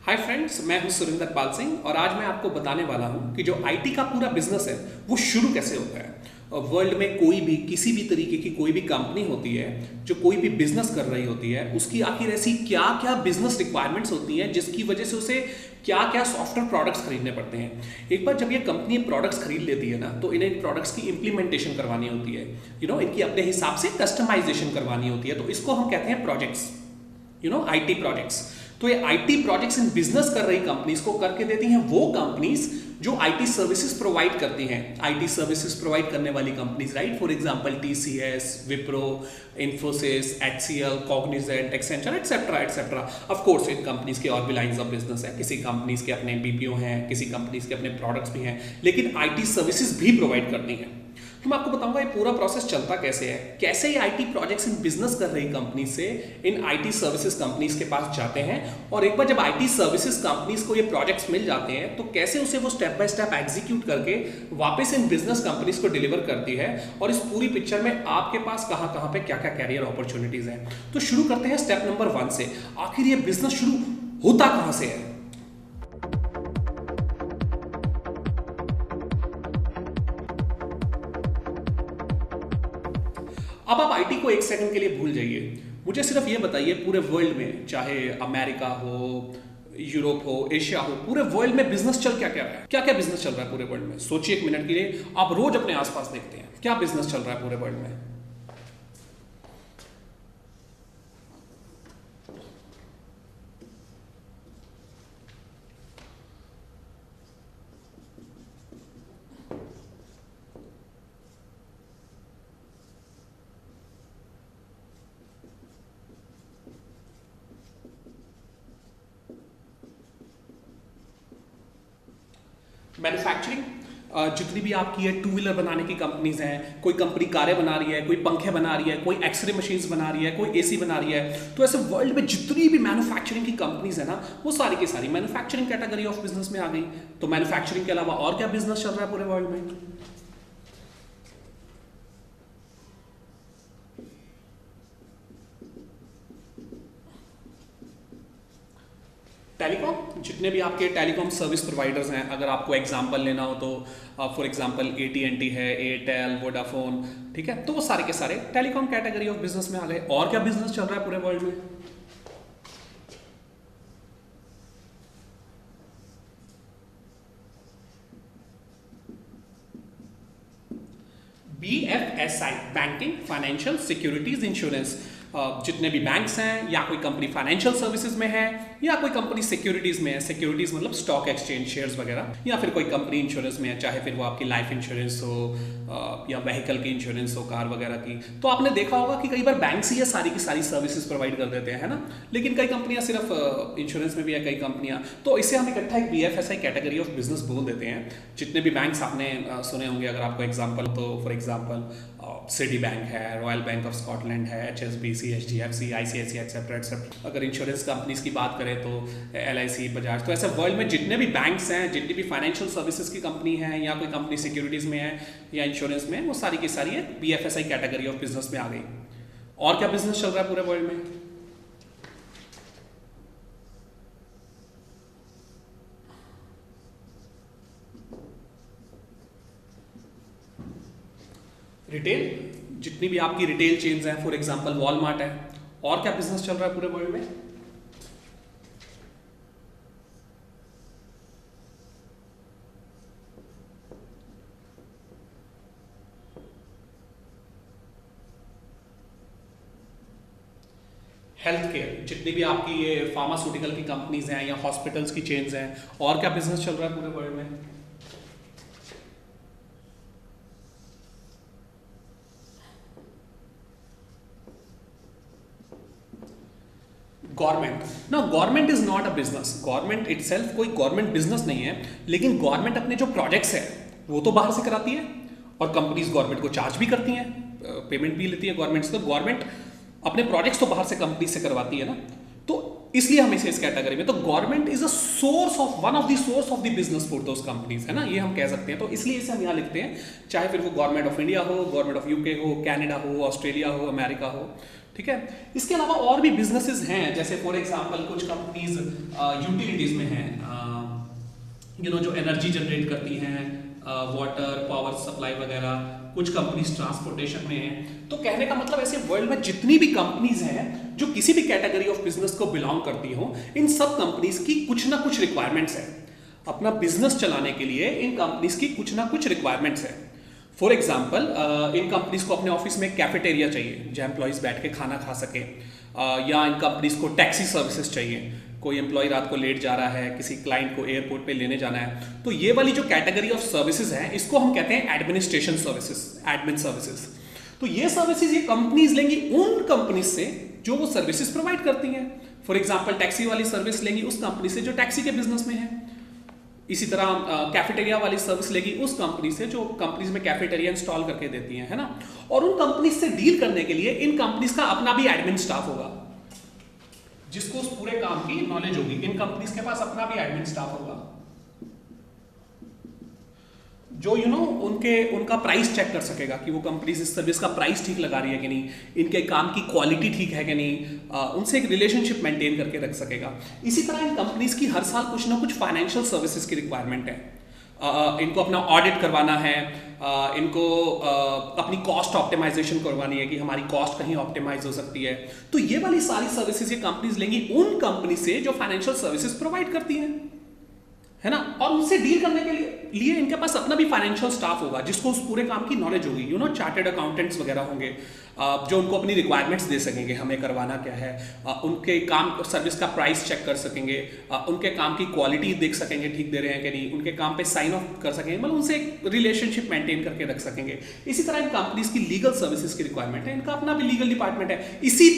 Hi friends, मैं हूं सुरिंदर पाल सिंह और आज मैं आपको बताने वाला हूं कि जो आईटी का पूरा बिजनेस है वो शुरू कैसे होता है। वर्ल्ड में कोई भी किसी भी तरीके की कोई भी कंपनी होती है जो कोई भी बिजनेस कर रही होती है, उसकी आखिर ऐसी क्या क्या बिजनेस रिक्वायरमेंट्स होती हैं जिसकी वजह से उसे क्या क्या सॉफ्टवेयर प्रोडक्ट्स खरीदने पड़ते हैं। एक बार जब ये कंपनी प्रोडक्ट्स खरीद लेती है ना, तो इन्हें इन प्रोडक्ट्स की इंप्लीमेंटेशन करवानी होती है। इनकी अपने हिसाब से कस्टमाइजेशन करवानी होती है, तो इसको हम कहते हैं प्रोजेक्ट्स, आईटी प्रोजेक्ट्स। तो ये आईटी प्रोजेक्ट्स इन बिजनेस कर रही कंपनीज को करके देती हैं वो कंपनीज जो आईटी सर्विसेज प्रोवाइड करती हैं। आईटी सर्विसेज प्रोवाइड करने वाली companies, right, for example TCS, Wipro, Infosys, HCL, Cognizant, Accenture, etcetera etcetera. Of course in companies के और भी लाइंस ऑफ बिजनेस है, किसी कंपनीज के अपने बीपीओ हैं, किसी कंपनीज के अपने प्रोडक्ट्स भी हैं, लेकिन आईटी सर्विसेज भी प्रोवाइड करती हैं। तो मैं आपको बताऊंगा ये पूरा प्रोसेस चलता कैसे है, कैसे ये आईटी प्रोजेक्ट्स इन बिजनेस कर रही कंपनी से इन आईटी सर्विसेज कंपनीज के पास जाते हैं, और एक बार जब आईटी सर्विसेज कंपनीज को ये प्रोजेक्ट्स मिल जाते हैं तो कैसे उसे वो स्टेप बाय स्टेप एग्जीक्यूट करके वापस इन बिजनेस कंपनीज को डिलीवर करती है। और इस पूरी पिक्चर में आपके पास कहां कहां पे क्या क्या कैरियर अपॉर्चुनिटीज हैं। तो शुरू करते हैं स्टेप नंबर 1 से। आखिर ये बिजनेस शुरू होता कहां से है। अब आप आईटी को एक सेकंड के लिए भूल जाइए, मुझे सिर्फ ये बताइए पूरे वर्ल्ड में, चाहे अमेरिका हो, यूरोप हो, एशिया हो, पूरे वर्ल्ड में बिजनेस चल क्या क्या रहा है, क्या क्या बिजनेस चल रहा है पूरे वर्ल्ड में। सोचिए एक मिनट के लिए, आप रोज अपने आसपास देखते हैं क्या बिजनेस चल रहा है पूरे वर्ल्ड में। मैन्युफैक्चरिंग, जितनी भी आपकी है, टू व्हीलर बनाने की कंपनीज हैं, कोई कंपनी कारें बना रही है, कोई पंखे बना रही है, कोई एक्सरे मशीन्स बना रही है, कोई एसी बना रही है। तो ऐसे वर्ल्ड में जितनी भी मैन्युफैक्चरिंग की कंपनीज है ना, वो सारी की सारी मैन्युफैक्चरिंग कैटेगरी ऑफ बिजनेस में आ गई। तो मैन्युफैक्चरिंग के अलावा और क्या बिजनेस चल रहा है पूरे वर्ल्ड में। टेलीकॉम, जितने भी आपके टेलीकॉम सर्विस प्रोवाइडर्स हैं, अगर आपको एग्जांपल लेना हो तो फॉर एग्जांपल एटीएनटी है, एयरटेल, वोडाफोन, ठीक है, तो वो सारे के सारे टेलीकॉम कैटेगरी ऑफ बिजनेस में आ गए। और क्या बिजनेस चल रहा है पूरे वर्ल्ड में। BFSI, banking, financial, securities, insurance. जितने भी बैंक्स हैं, या कोई कंपनी फाइनेंशियल सर्विसेज में है, या कोई कंपनी सिक्योरिटीज में है, सिक्योरिटीज मतलब स्टॉक एक्सचेंज, शेयर्स वगैरह, या फिर कोई कंपनी इंश्योरेंस में है, चाहे फिर वो आपकी लाइफ इंश्योरेंस हो या व्हीकल की इंश्योरेंस हो, कार वगैरह की। तो आपने देखा होगा कि कई बार बैंक ही ये सारी की सारी सर्विसेज प्रोवाइड कर देते हैं, है ना। लेकिन कई कंपनियां सिर्फ इंश्योरेंस में भी है, कई कंपनियां, तो इसे हम इकट्ठा एक BFSI कैटेगरी ऑफ बिजनेस बोल देते हैं। जितने भी बैंक्स आपने सुने होंगे, अगर आपको एग्जाम्पल, तो फॉर एग्जाम्पल सिटी बैंक है, रॉयल बैंक ऑफ स्कॉटलैंड है, HSBC, HDFC, ICICI etcetera etcetera. अगर इंश्योरेंस कंपनीज की बात करें तो LIC, बजाज। तो ऐसे वर्ल्ड में जितने भी बैंक्स हैं, जितनी भी फाइनेंशियल सर्विसेज की कंपनी है, या कोई कंपनी सिक्योरिटीज में है या इंश्योरेंस में, वो सारी की सारी BFSI कैटेगरी ऑफ बिजनेस में आ गई। और क्या बिजनेस चल रहा है पूरे वर्ल्ड में। रिटेल, जितनी भी आपकी रिटेल चेन्स हैं, फॉर एग्जांपल वॉलमार्ट है। और क्या बिजनेस चल रहा है पूरे वर्ल्ड में। हेल्थ केयर, जितनी भी आपकी ये फार्मास्यूटिकल की कंपनीज हैं या हॉस्पिटल्स की चेन्स हैं। और क्या बिजनेस चल रहा है पूरे वर्ल्ड में। गवर्नमेंट, ना, government is not a business. Government itself कोई गवर्नमेंट बिजनेस नहीं है, लेकिन गवर्नमेंट अपने जो प्रोजेक्ट्स है वो तो बाहर से कराती है, और कंपनीज गवर्नमेंट को चार्ज भी करती हैं, पेमेंट भी लेती है गवर्नमेंट से। तो गवर्नमेंट अपने प्रोजेक्ट्स तो बाहर से कंपनी से करवाती है ना। तो इसलिए हम इसे इस कैटेगरी में, तो government is a source of, one of the source of the business for those companies, है ना, ये हम कह सकते हैं। तो इसलिए इसे हम यहाँ लिखते हैं, चाहे फिर वो गवर्नमेंट ऑफ इंडिया हो, गवर्नमेंट ऑफ यूके हो, कनाडा हो, ऑस्ट्रेलिया हो, अमेरिका हो, ठीक है। इसके अलावा और भी बिजनेसेस हैं, जैसे फॉर एग्जांपल कुछ कंपनीज यूटिलिटीज में हैं, जो एनर्जी जनरेट करती हैं, वाटर पावर सप्लाई वगैरह, कुछ कंपनीज ट्रांसपोर्टेशन में हैं। तो कहने का मतलब ऐसे वर्ल्ड में जितनी भी कंपनीज हैं जो किसी भी कैटेगरी ऑफ बिजनेस को बिलोंग करती हो, इन सब कंपनीज की कुछ ना कुछ रिक्वायरमेंट्स है। अपना बिजनेस चलाने के लिए इन कंपनीज की कुछ ना कुछ रिक्वायरमेंट्स है। फॉर एग्जाम्पल, इन कंपनीज को अपने ऑफिस में कैफेटेरिया चाहिए जहाँ एम्प्लॉयज बैठ के खाना खा सके, या इन कंपनीज को टैक्सी सर्विसेज चाहिए, कोई एम्प्लॉय रात को लेट जा रहा है, किसी क्लाइंट को एयरपोर्ट पे लेने जाना है, तो ये वाली जो कैटेगरी ऑफ सर्विसेज है इसको हम कहते हैं एडमिनिस्ट्रेशन सर्विसेज, एडमिन सर्विसेज। तो ये सर्विसेज ये कंपनीज लेंगी उन कंपनीज से जो वो सर्विसेज प्रोवाइड करती हैं। फॉर एग्जांपल, टैक्सी वाली सर्विस लेंगी उस कंपनी से जो टैक्सी के बिजनेस में है। इसी तरह कैफेटेरिया वाली सर्विस लेगी उस कंपनी से जो कंपनीज में कैफेटेरिया इंस्टॉल करके देती है ना। और उन कंपनीज से डील करने के लिए इन कंपनीज का अपना भी एडमिन स्टाफ होगा, जिसको उस पूरे काम की नॉलेज होगी। इन कंपनीज के पास अपना भी एडमिन स्टाफ होगा जो उनका प्राइस चेक कर सकेगा कि वो कंपनीज इस सर्विस का प्राइस ठीक लगा रही है कि नहीं, इनके काम की क्वालिटी ठीक है कि नहीं, उनसे एक रिलेशनशिप मेंटेन करके रख सकेगा। इसी तरह इन कंपनीज की हर साल कुछ ना कुछ फाइनेंशियल सर्विसेज की रिक्वायरमेंट है। इनको अपना ऑडिट करवाना है, इनको अपनी कॉस्ट ऑप्टिमाइजेशन करवानी है कि हमारी कॉस्ट कहीं ऑप्टिमाइज हो सकती है। तो ये वाली सारी सर्विसेज ये कंपनीज लेंगी उन कंपनी से जो फाइनेंशियल सर्विसेज प्रोवाइड करती हैं, है ना। और उनसे डील करने के लिए इनके पास अपना भी फाइनेंशियल स्टाफ होगा जिसको उस पूरे काम की नॉलेज होगी। चार्टर्ड अकाउंटेंट्स वगैरह होंगे जो उनको अपनी रिक्वायरमेंट्स दे सकेंगे, हमें करवाना क्या है, उनके काम सर्विस का प्राइस चेक कर सकेंगे, उनके काम की क्वालिटी देख सकेंगे ठीक दे रहे हैं कि नहीं, उनके काम पे साइन ऑफ कर सकेंगे, मतलब उनसे एक रिलेशनशिप मेंटेन करके रख सकेंगे। इसी तरह इन कंपनीज की लीगल सर्विसेज की रिक्वायरमेंट है, इनका अपना भी लीगल डिपार्टमेंट है। इसी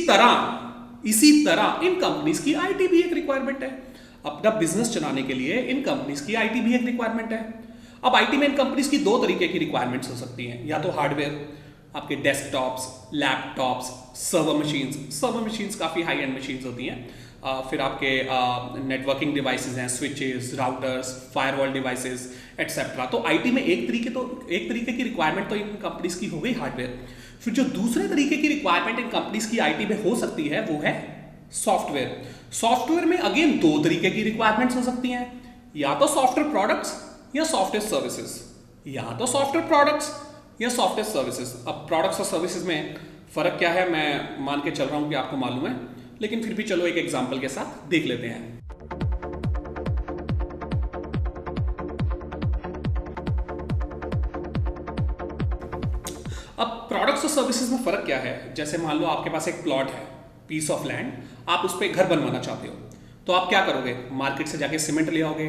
तरह इन कंपनीज की आईटी भी एक रिक्वायरमेंट है। अपना बिजनेस चलाने के लिए इन कंपनीज की आईटी भी एक रिक्वायरमेंट है। अब आईटी में इन कंपनीज की दो तरीके की रिक्वायरमेंट्स हो सकती हैं, या तो हार्डवेयर, आपके डेस्कटॉप्स, लैपटॉप्स, सर्वर मशीन्स काफ़ी हाई एंड मशीन्स होती हैं, फिर आपके नेटवर्किंग डिवाइसेस हैं, switches, routers, firewall devices etcetera. तो आईटी में एक तरीके की रिक्वायरमेंट तो इन कंपनीज की हो गई हार्डवेयर। फिर जो दूसरे तरीके की रिक्वायरमेंट इन कंपनीज की आईटी में हो सकती है वो है सॉफ्टवेयर में अगेन दो तरीके की रिक्वायरमेंट्स हो सकती हैं, या तो सॉफ्टवेयर प्रोडक्ट्स या सॉफ्टवेयर सर्विसेज। अब प्रोडक्ट्स और सर्विसेज में फर्क क्या है मैं मान के चल रहा हूं कि आपको मालूम है, लेकिन फिर भी चलो एक एग्जांपल के साथ देख लेते हैं। अब प्रोडक्ट्स और सर्विसेज में फर्क क्या है, जैसे मान लो आपके पास एक प्लॉट है, पीस ऑफ लैंड, आप उस पर घर बनवाना चाहते हो, तो आप क्या करोगे, मार्केट से जाके सीमेंट ले आओगे,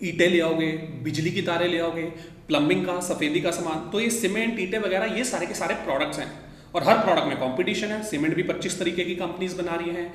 ईंटें ले आओगे, बिजली की तारें ले आओगे, प्लम्बिंग का, सफेदी का सामान। तो ये सीमेंट, ईंटें वगैरह ये सारे के सारे प्रोडक्ट्स हैं, और हर प्रोडक्ट में कंपटीशन है। सीमेंट भी 25 तरीके की कंपनीज बना रही हैं,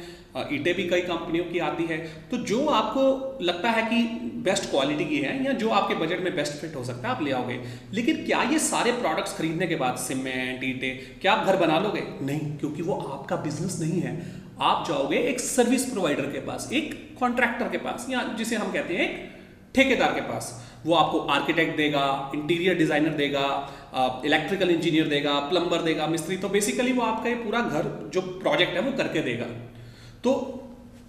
ईंटें भी कई कंपनियों की आती है। तो जो आपको लगता है कि बेस्ट क्वालिटी की है या जो आपके बजट में बेस्ट फिट हो सकता है आप ले आओगे। लेकिन क्या ये सारे प्रोडक्ट्स खरीदने के बाद, सीमेंट, ईंटें, क्या आप घर बना लोगे? नहीं, क्योंकि वो आपका बिजनेस नहीं है। आप जाओगे एक सर्विस प्रोवाइडर के पास, एक कॉन्ट्रैक्टर के पास, या जिसे हम कहते हैं एक ठेकेदार के पास। वो आपको आर्किटेक्ट देगा, इंटीरियर डिजाइनर देगा, इलेक्ट्रिकल इंजीनियर देगा, प्लम्बर देगा, मिस्त्री। तो बेसिकली वो आपका ये पूरा घर जो प्रोजेक्ट है वो करके देगा। तो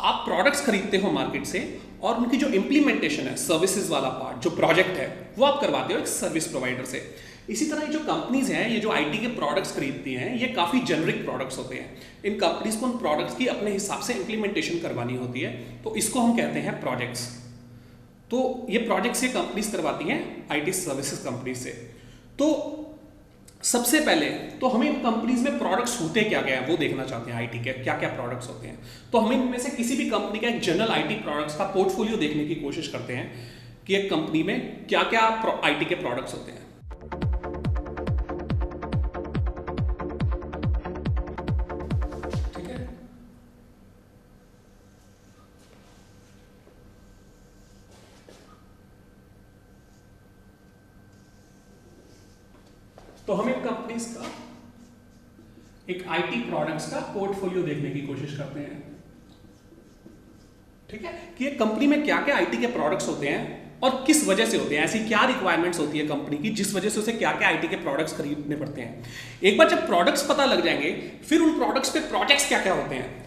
आप प्रोडक्ट्स खरीदते हो मार्केट से, और उनकी जो इम्प्लीमेंटेशन है, सर्विसेज वाला पार्ट, जो प्रोजेक्ट है, वो आप करवाते हो एक सर्विस प्रोवाइडर से। इसी तरह ये जो कंपनीज हैं, ये जो आईटी के प्रोडक्ट्स खरीदती हैं, ये काफ़ी जेनरिक प्रोडक्ट्स होते हैं। इन कंपनीज को उन प्रोडक्ट्स की अपने हिसाब से इम्प्लीमेंटेशन करवानी होती है, तो इसको हम कहते हैं प्रोजेक्ट्स। तो ये प्रोजेक्ट्स ये कंपनीज करवाती हैं आईटी सर्विसेज कंपनीज से। तो सबसे पहले तो हमें इन कंपनीज में प्रोडक्ट्स होते क्या क्या है वो देखना चाहते हैं। आईटी के क्या क्या प्रोडक्ट्स होते हैं, तो हम इनमें से किसी भी कंपनी का एक जनरल आईटी प्रोडक्ट्स का पोर्टफोलियो देखने की कोशिश करते हैं कि एक कंपनी में क्या क्या आईटी के प्रोडक्ट्स होते हैं। ठीक है, तो हम इन कंपनीज का एक आईटी प्रोडक्ट्स का पोर्टफोलियो देखने की कोशिश करते हैं। ठीक है, कि एक कंपनी में क्या क्या आईटी के प्रोडक्ट्स होते हैं और किस वजह से होते हैं, ऐसी क्या रिक्वायरमेंट्स होती है कंपनी की जिस वजह से उसे क्या क्या आईटी के प्रोडक्ट्स खरीदने पड़ते हैं। एक बार जब प्रोडक्ट्स पता लग जाएंगे, फिर उन प्रोडक्ट्स पे प्रोजेक्ट्स क्या क्या होते हैं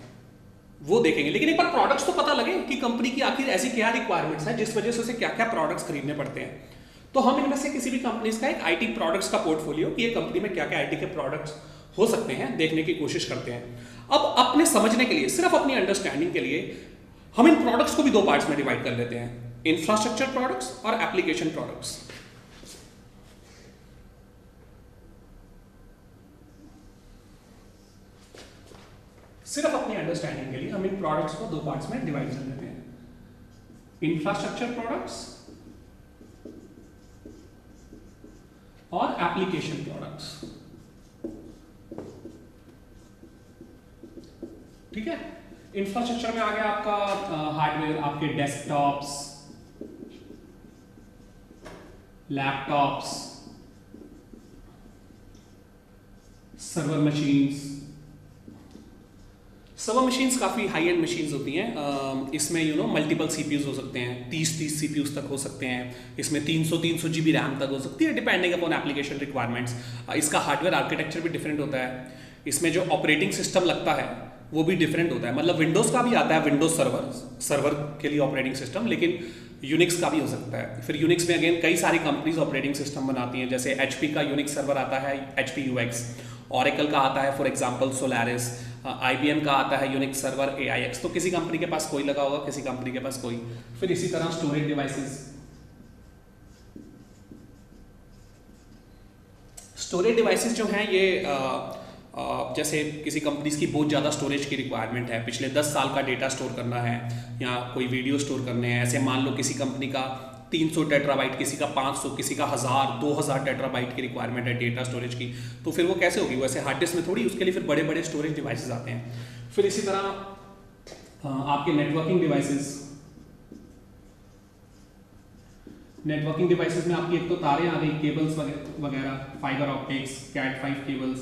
वो देखेंगे। लेकिन एक बार प्रोडक्ट्स तो पता लगे कि कंपनी की आखिर ऐसी क्या रिक्वायरमेंट्स है जिस वजह से उसे क्या क्या प्रोडक्ट्स खरीदने पड़ते हैं। तो हम इनमें से किसी भी कंपनीज का एक आईटी प्रोडक्ट्स का पोर्टफोलियो कि ये कंपनी में क्या क्या आईटी के प्रोडक्ट्स हो सकते हैं देखने की कोशिश करते हैं। अब अपने समझने के लिए, सिर्फ अपनी अंडरस्टैंडिंग के लिए, हम इन प्रोडक्ट्स को भी दो पार्ट्स में डिवाइड कर लेते हैं, इंफ्रास्ट्रक्चर प्रोडक्ट्स और एप्लीकेशन प्रोडक्ट्स। सिर्फ अपनी अंडरस्टैंडिंग के लिए हम इन प्रोडक्ट्स को दो पार्ट्स में डिवाइड कर लेते हैं, इंफ्रास्ट्रक्चर प्रोडक्ट्स और एप्लीकेशन प्रोडक्ट्स। ठीक है, इंफ्रास्ट्रक्चर में आ गया आपका हार्डवेयर, आपके desktops, laptops, server machines. Server machines काफ़ी हाई एंड मशीन्स होती हैं। इसमें मल्टीपल सीपीयूज हो सकते हैं, 30 सीपीयूज तक हो सकते हैं। इसमें 300 GB रैम तक हो सकती है डिपेंडिंग अपॉन एप्लीकेशन रिक्वायरमेंट्स। इसका हार्डवेयर आर्किटेक्चर भी डिफरेंट होता है। इसमें जो ऑपरेटिंग सिस्टम लगता है वो भी डिफरेंट होता है। मतलब विंडोज़ का भी आता है, विंडोज सर्वर के लिए ऑपरेटिंग सिस्टम, लेकिन यूनिक्स का भी हो सकता है। फिर यूनिक्स में अगेन कई सारी कंपनीज ऑपरेटिंग सिस्टम बनाती हैं, जैसे HP का यूनिक्स सर्वर आता है HP UX, ऑरेकल का आता है फॉर एग्जांपल सोलारिस, IBM का आता है यूनिक्स सर्वर AIX। तो किसी कंपनी के पास कोई लगा होगा, किसी कंपनी के पास कोई। फिर इसी तरह स्टोरेज डिवाइसेस, जो हैं ये जैसे किसी कंपनीज की बहुत ज़्यादा स्टोरेज की रिक्वायरमेंट है, पिछले 10 साल का डेटा स्टोर करना है या कोई वीडियो स्टोर करने हैं। ऐसे मान लो किसी कंपनी का 300 टेट्राबाइट, किसी का 500, किसी का 1000, 2000 टेट्राबाइट की रिक्वायरमेंट है डेटा स्टोरेज की। तो फिर वो कैसे होगी, वैसे हार्ड डिस्क में थोड़ी, उसके लिए फिर बड़े बड़े स्टोरेज डिवाइसेस आते हैं। फिर इसी तरह आपके नेटवर्किंग डिवाइसेस में आपकी एक तो तारें आ गई, केबल्स वगैरह, फाइबर ऑप्टिक्स, कैट 5 केबल्स।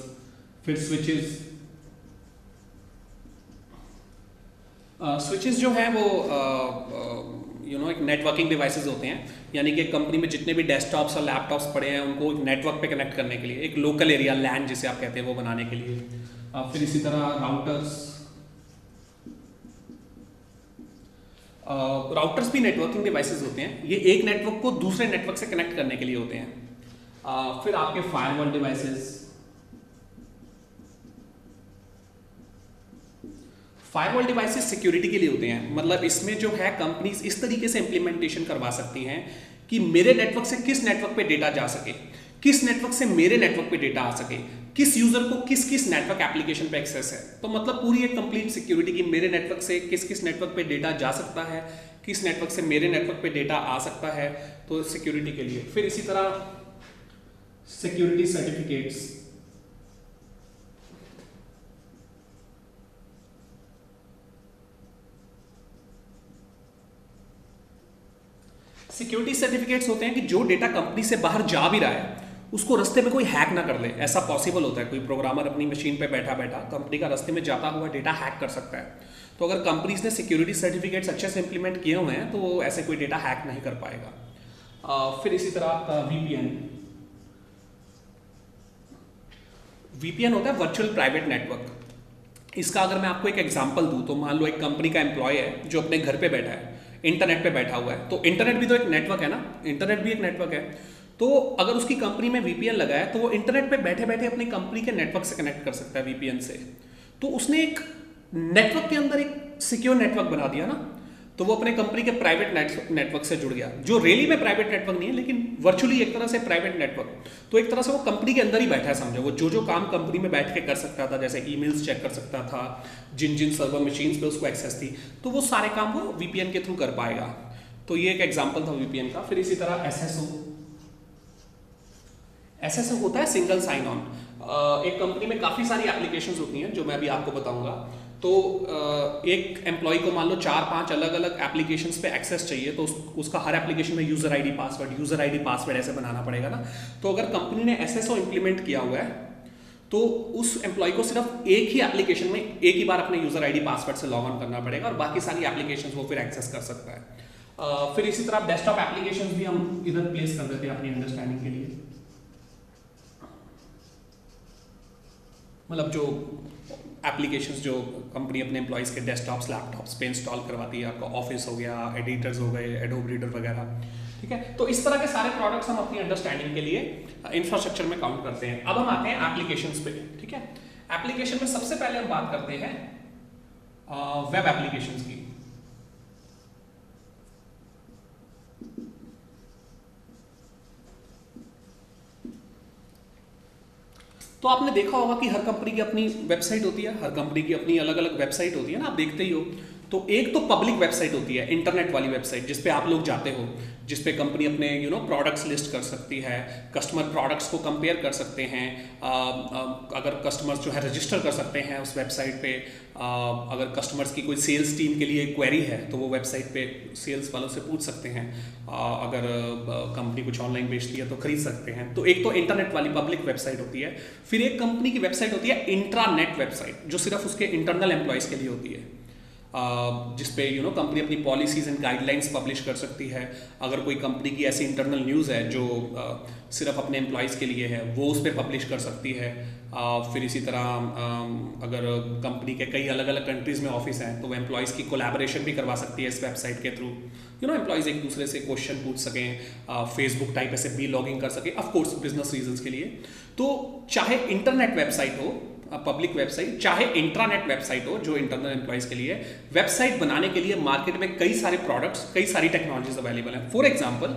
फिर स्विचेस जो हैं वो एक नेटवर्किंग डिवाइसेस होते हैं, यानी कि एक कंपनी में जितने भी डेस्कटॉप्स और लैपटॉप्स पड़े हैं उनको एक नेटवर्क पे कनेक्ट करने के लिए, एक लोकल एरिया लैन जिसे आप कहते हैं वो बनाने के लिए। फिर इसी तरह राउटर्स भी नेटवर्किंग डिवाइसेस होते हैं। ये एक नेटवर्क को दूसरे नेटवर्क से कनेक्ट करने के लिए होते हैं। फिर आपके फायरवॉल डिवाइसेस, सिक्योरिटी के लिए होते हैं। मतलब इसमें जो है कंपनीज इस तरीके से इंप्लीमेंटेशन करवा सकती हैं कि मेरे नेटवर्क से किस नेटवर्क पे डेटा जा सके, किस नेटवर्क से मेरे नेटवर्क पे डेटा आ सके, किस यूजर को किस किस नेटवर्क एप्लीकेशन पे एक्सेस है। तो मतलब पूरी एक कंप्लीट सिक्योरिटी की मेरे नेटवर्क से किस किस नेटवर्क पे डेटा जा सकता है, किस नेटवर्क से मेरे नेटवर्क पे डेटा आ सकता है, तो सिक्योरिटी के लिए। फिर इसी तरह सिक्योरिटी सर्टिफिकेट्स, सिक्योरिटी सर्टिफिकेट्स होते हैं कि जो डेटा कंपनी से बाहर जा भी रहा है उसको रास्ते में कोई हैक ना कर ले। ऐसा पॉसिबल होता है, कोई प्रोग्रामर अपनी मशीन पे बैठा बैठा कंपनी का रास्ते में जाता हुआ डेटा हैक कर सकता है। तो अगर कंपनीज ने सिक्योरिटी सर्टिफिकेट्स अच्छे से इंप्लीमेंट किए हुए हैं तो वो ऐसे कोई डेटा हैक नहीं कर पाएगा। फिर इसी तरह VPN होता है वर्चुअल प्राइवेट नेटवर्क। इसका अगर मैं आपको एक एग्जांपल दूं तो मान लो एक कंपनी का एम्प्लॉय है जो अपने घर पे बैठा है, इंटरनेट पे बैठा हुआ है। तो इंटरनेट भी तो एक नेटवर्क है ना, इंटरनेट भी एक नेटवर्क है। तो अगर उसकी कंपनी में VPN लगा है तो वो इंटरनेट पे बैठे बैठे अपनी कंपनी के नेटवर्क से कनेक्ट कर सकता है VPN से। तो उसने एक नेटवर्क के अंदर एक सिक्योर नेटवर्क बना दिया ना, तो वो अपने कंपनी के प्राइवेट नेटवर्क से जुड़ गया, जो रियली में प्राइवेट नेटवर्क नहीं है लेकिन वर्चुअली एक तरह से प्राइवेट नेटवर्क। तो एक तरह से वो कंपनी के अंदर ही बैठा है, समझो। वो जो जो काम कंपनी में बैठ के कर सकता था, जैसे ईमेल्स चेक कर सकता था, जिन जिन सर्वर मशीन्स पे उसको एक्सेस थी, तो वो सारे काम वो VPN के थ्रू कर पाएगा। तो ये एक एग्जाम्पल था VPN का। फिर इसी तरह SSO होता है सिंगल साइन ऑन। एक कंपनी में काफ़ी सारी एप्लीकेशंस होती हैं जो मैं अभी आपको बताऊंगा। तो एक एम्प्लॉय को मान लो 4-5 अलग अलग एप्लीकेशंस पे एक्सेस चाहिए, तो उसका हर एप्लीकेशन में यूज़र आईडी पासवर्ड ऐसे बनाना पड़ेगा ना। तो अगर कंपनी ने SSO इंप्लीमेंट किया हुआ है तो उस एम्प्लॉय को सिर्फ एक ही एप्लीकेशन में एक ही बार अपने यूजर आईडी पासवर्ड से लॉग ऑन करना पड़ेगा और बाकी सारी एप्लीकेशंस वो फिर एक्सेस कर सकता है। फिर इसी तरह डेस्कटॉप एप्लीकेशंस भी हम इधर प्लेस कर देते हैं अपनी अंडरस्टैंडिंग के लिए। मतलब जो एप्लीकेशंस जो कंपनी अपने एम्प्लॉयज़ के डेस्कटॉप्स लैपटॉप्स पे इंस्टॉल करवाती है, आपका ऑफिस हो गया, एडिटर्स हो गए, एडोब रीडर वगैरह, ठीक है। तो इस तरह के सारे प्रोडक्ट्स हम अपनी अंडरस्टैंडिंग के लिए इंफ्रास्ट्रक्चर में काउंट करते हैं। अब हम आते हैं एप्लीकेशंस पे, ठीक है। एप्लीकेशन में सबसे पहले हम बात करते हैं वेब एप्लीकेशंस की। तो आपने देखा होगा कि हर कंपनी की अपनी वेबसाइट होती है, हर कंपनी की अपनी अलग अलग वेबसाइट होती है ना, आप देखते ही हो। तो एक तो पब्लिक वेबसाइट होती है, इंटरनेट वाली वेबसाइट, जिस पे आप लोग जाते हो, जिस पे कंपनी अपने प्रोडक्ट्स लिस्ट कर सकती है, कस्टमर प्रोडक्ट्स को कंपेयर कर सकते हैं, अगर कस्टमर्स जो है रजिस्टर कर सकते हैं उस वेबसाइट पे, अगर कस्टमर्स की कोई सेल्स टीम के लिए क्वेरी है तो वो वेबसाइट पे सेल्स वालों से पूछ सकते हैं, अगर कंपनी कुछ ऑनलाइन बेचती है तो खरीद सकते हैं। तो एक तो इंटरनेट वाली पब्लिक वेबसाइट होती है। फिर एक कंपनी की वेबसाइट होती है इंट्रानेट वेबसाइट, जो सिर्फ उसके इंटरनल एम्प्लॉयज़ के लिए होती है, जिसपे कंपनी अपनी पॉलिसीज एंड गाइडलाइंस पब्लिश कर सकती है। अगर कोई कंपनी की ऐसी इंटरनल न्यूज़ है जो सिर्फ अपने एम्प्लॉयज़ के लिए है, वो उस पर पब्लिश कर सकती है। फिर इसी तरह अगर कंपनी के कई अलग अलग कंट्रीज़ में ऑफिस हैं तो वो एम्प्लॉयज़ की कोलैबोरेशन भी करवा सकती है इस वेबसाइट के थ्रू। एम्प्लॉयज़ एक दूसरे से क्वेश्चन पूछ सकें, फेसबुक टाइप ऐसे बी लॉगिंग कर सकें, ऑफकोर्स बिजनेस रीजंस के लिए। तो चाहे इंटरनेट वेबसाइट हो, पब्लिक वेबसाइट, चाहे इंट्रानेट वेबसाइट हो जो इंटरनल एम्प्लॉयज के लिए, वेबसाइट बनाने के लिए मार्केट में कई सारे प्रोडक्ट्स, कई सारी टेक्नोलॉजीज अवेलेबल हैं। फॉर एग्जांपल,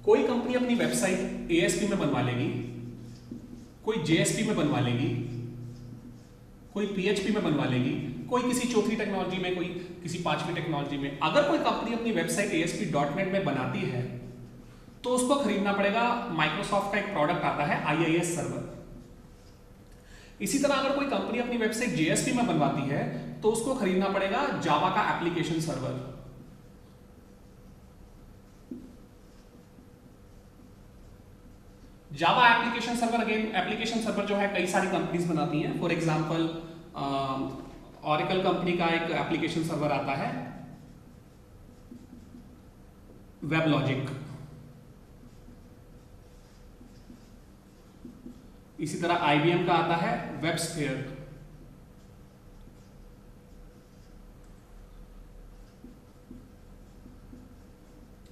कोई कंपनी अपनी वेबसाइट ASP में बनवा लेगी, कोई JSP में बनवा लेगी, कोई PHP में बनवा लेगी, कोई किसी चौथी टेक्नोलॉजी में, कोई किसी पांचवी टेक्नोलॉजी में। अगर कोई कंपनी अपनी वेबसाइट ASP.NET में बनाती है तो उसको खरीदना पड़ेगा माइक्रोसॉफ्ट का एक प्रोडक्ट आता है IIS सर्वर। इसी तरह अगर कोई कंपनी अपनी वेबसाइट JSP में बनवाती है तो उसको खरीदना पड़ेगा जावा का application server. Java application server, again application server जो है कई सारी कंपनीज बनाती हैं। फॉर एग्जांपल, ऑरेकल कंपनी का एक एप्लीकेशन सर्वर आता है वेबलॉजिक। इसी तरह IBM का आता है वेबस्फेयर।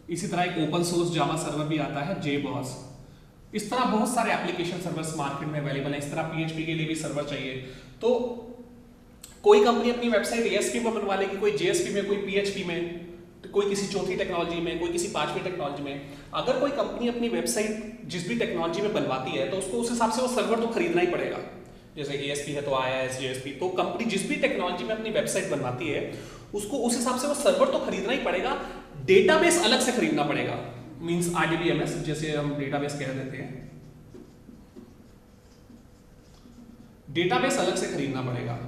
इसी तरह एक ओपन सोर्स जावा सर्वर भी आता है JBoss। इस तरह बहुत सारे एप्लीकेशन सर्वर्स मार्केट में अवेलेबल हैं। इस तरह PHP के लिए भी सर्वर चाहिए। तो कोई कंपनी अपनी वेबसाइट ASP में बनवा लेगी, कोई JSP में, कोई PHP में, तो कोई किसी चौथी टेक्नोलॉजी में, कोई किसी पांचवी टेक्नोलॉजी में। अगर कोई कंपनी अपनी वेबसाइट जिस भी टेक्नोलॉजी में बनवाती है तो उसको उस हिसाब से वो सर्वर तो खरीदना ही पड़ेगा। जैसे ASP है तो IIS, JSP, तो कंपनी जिस भी टेक्नोलॉजी में अपनी वेबसाइट बनवाती है उसको उस हिसाब से वो सर्वर तो खरीदना ही पड़ेगा। डेटाबेस अलग से खरीदना पड़ेगा, मींस RDBMS जैसे हम डेटाबेस कह देते हैं, डेटाबेस अलग से खरीदना पड़ेगा।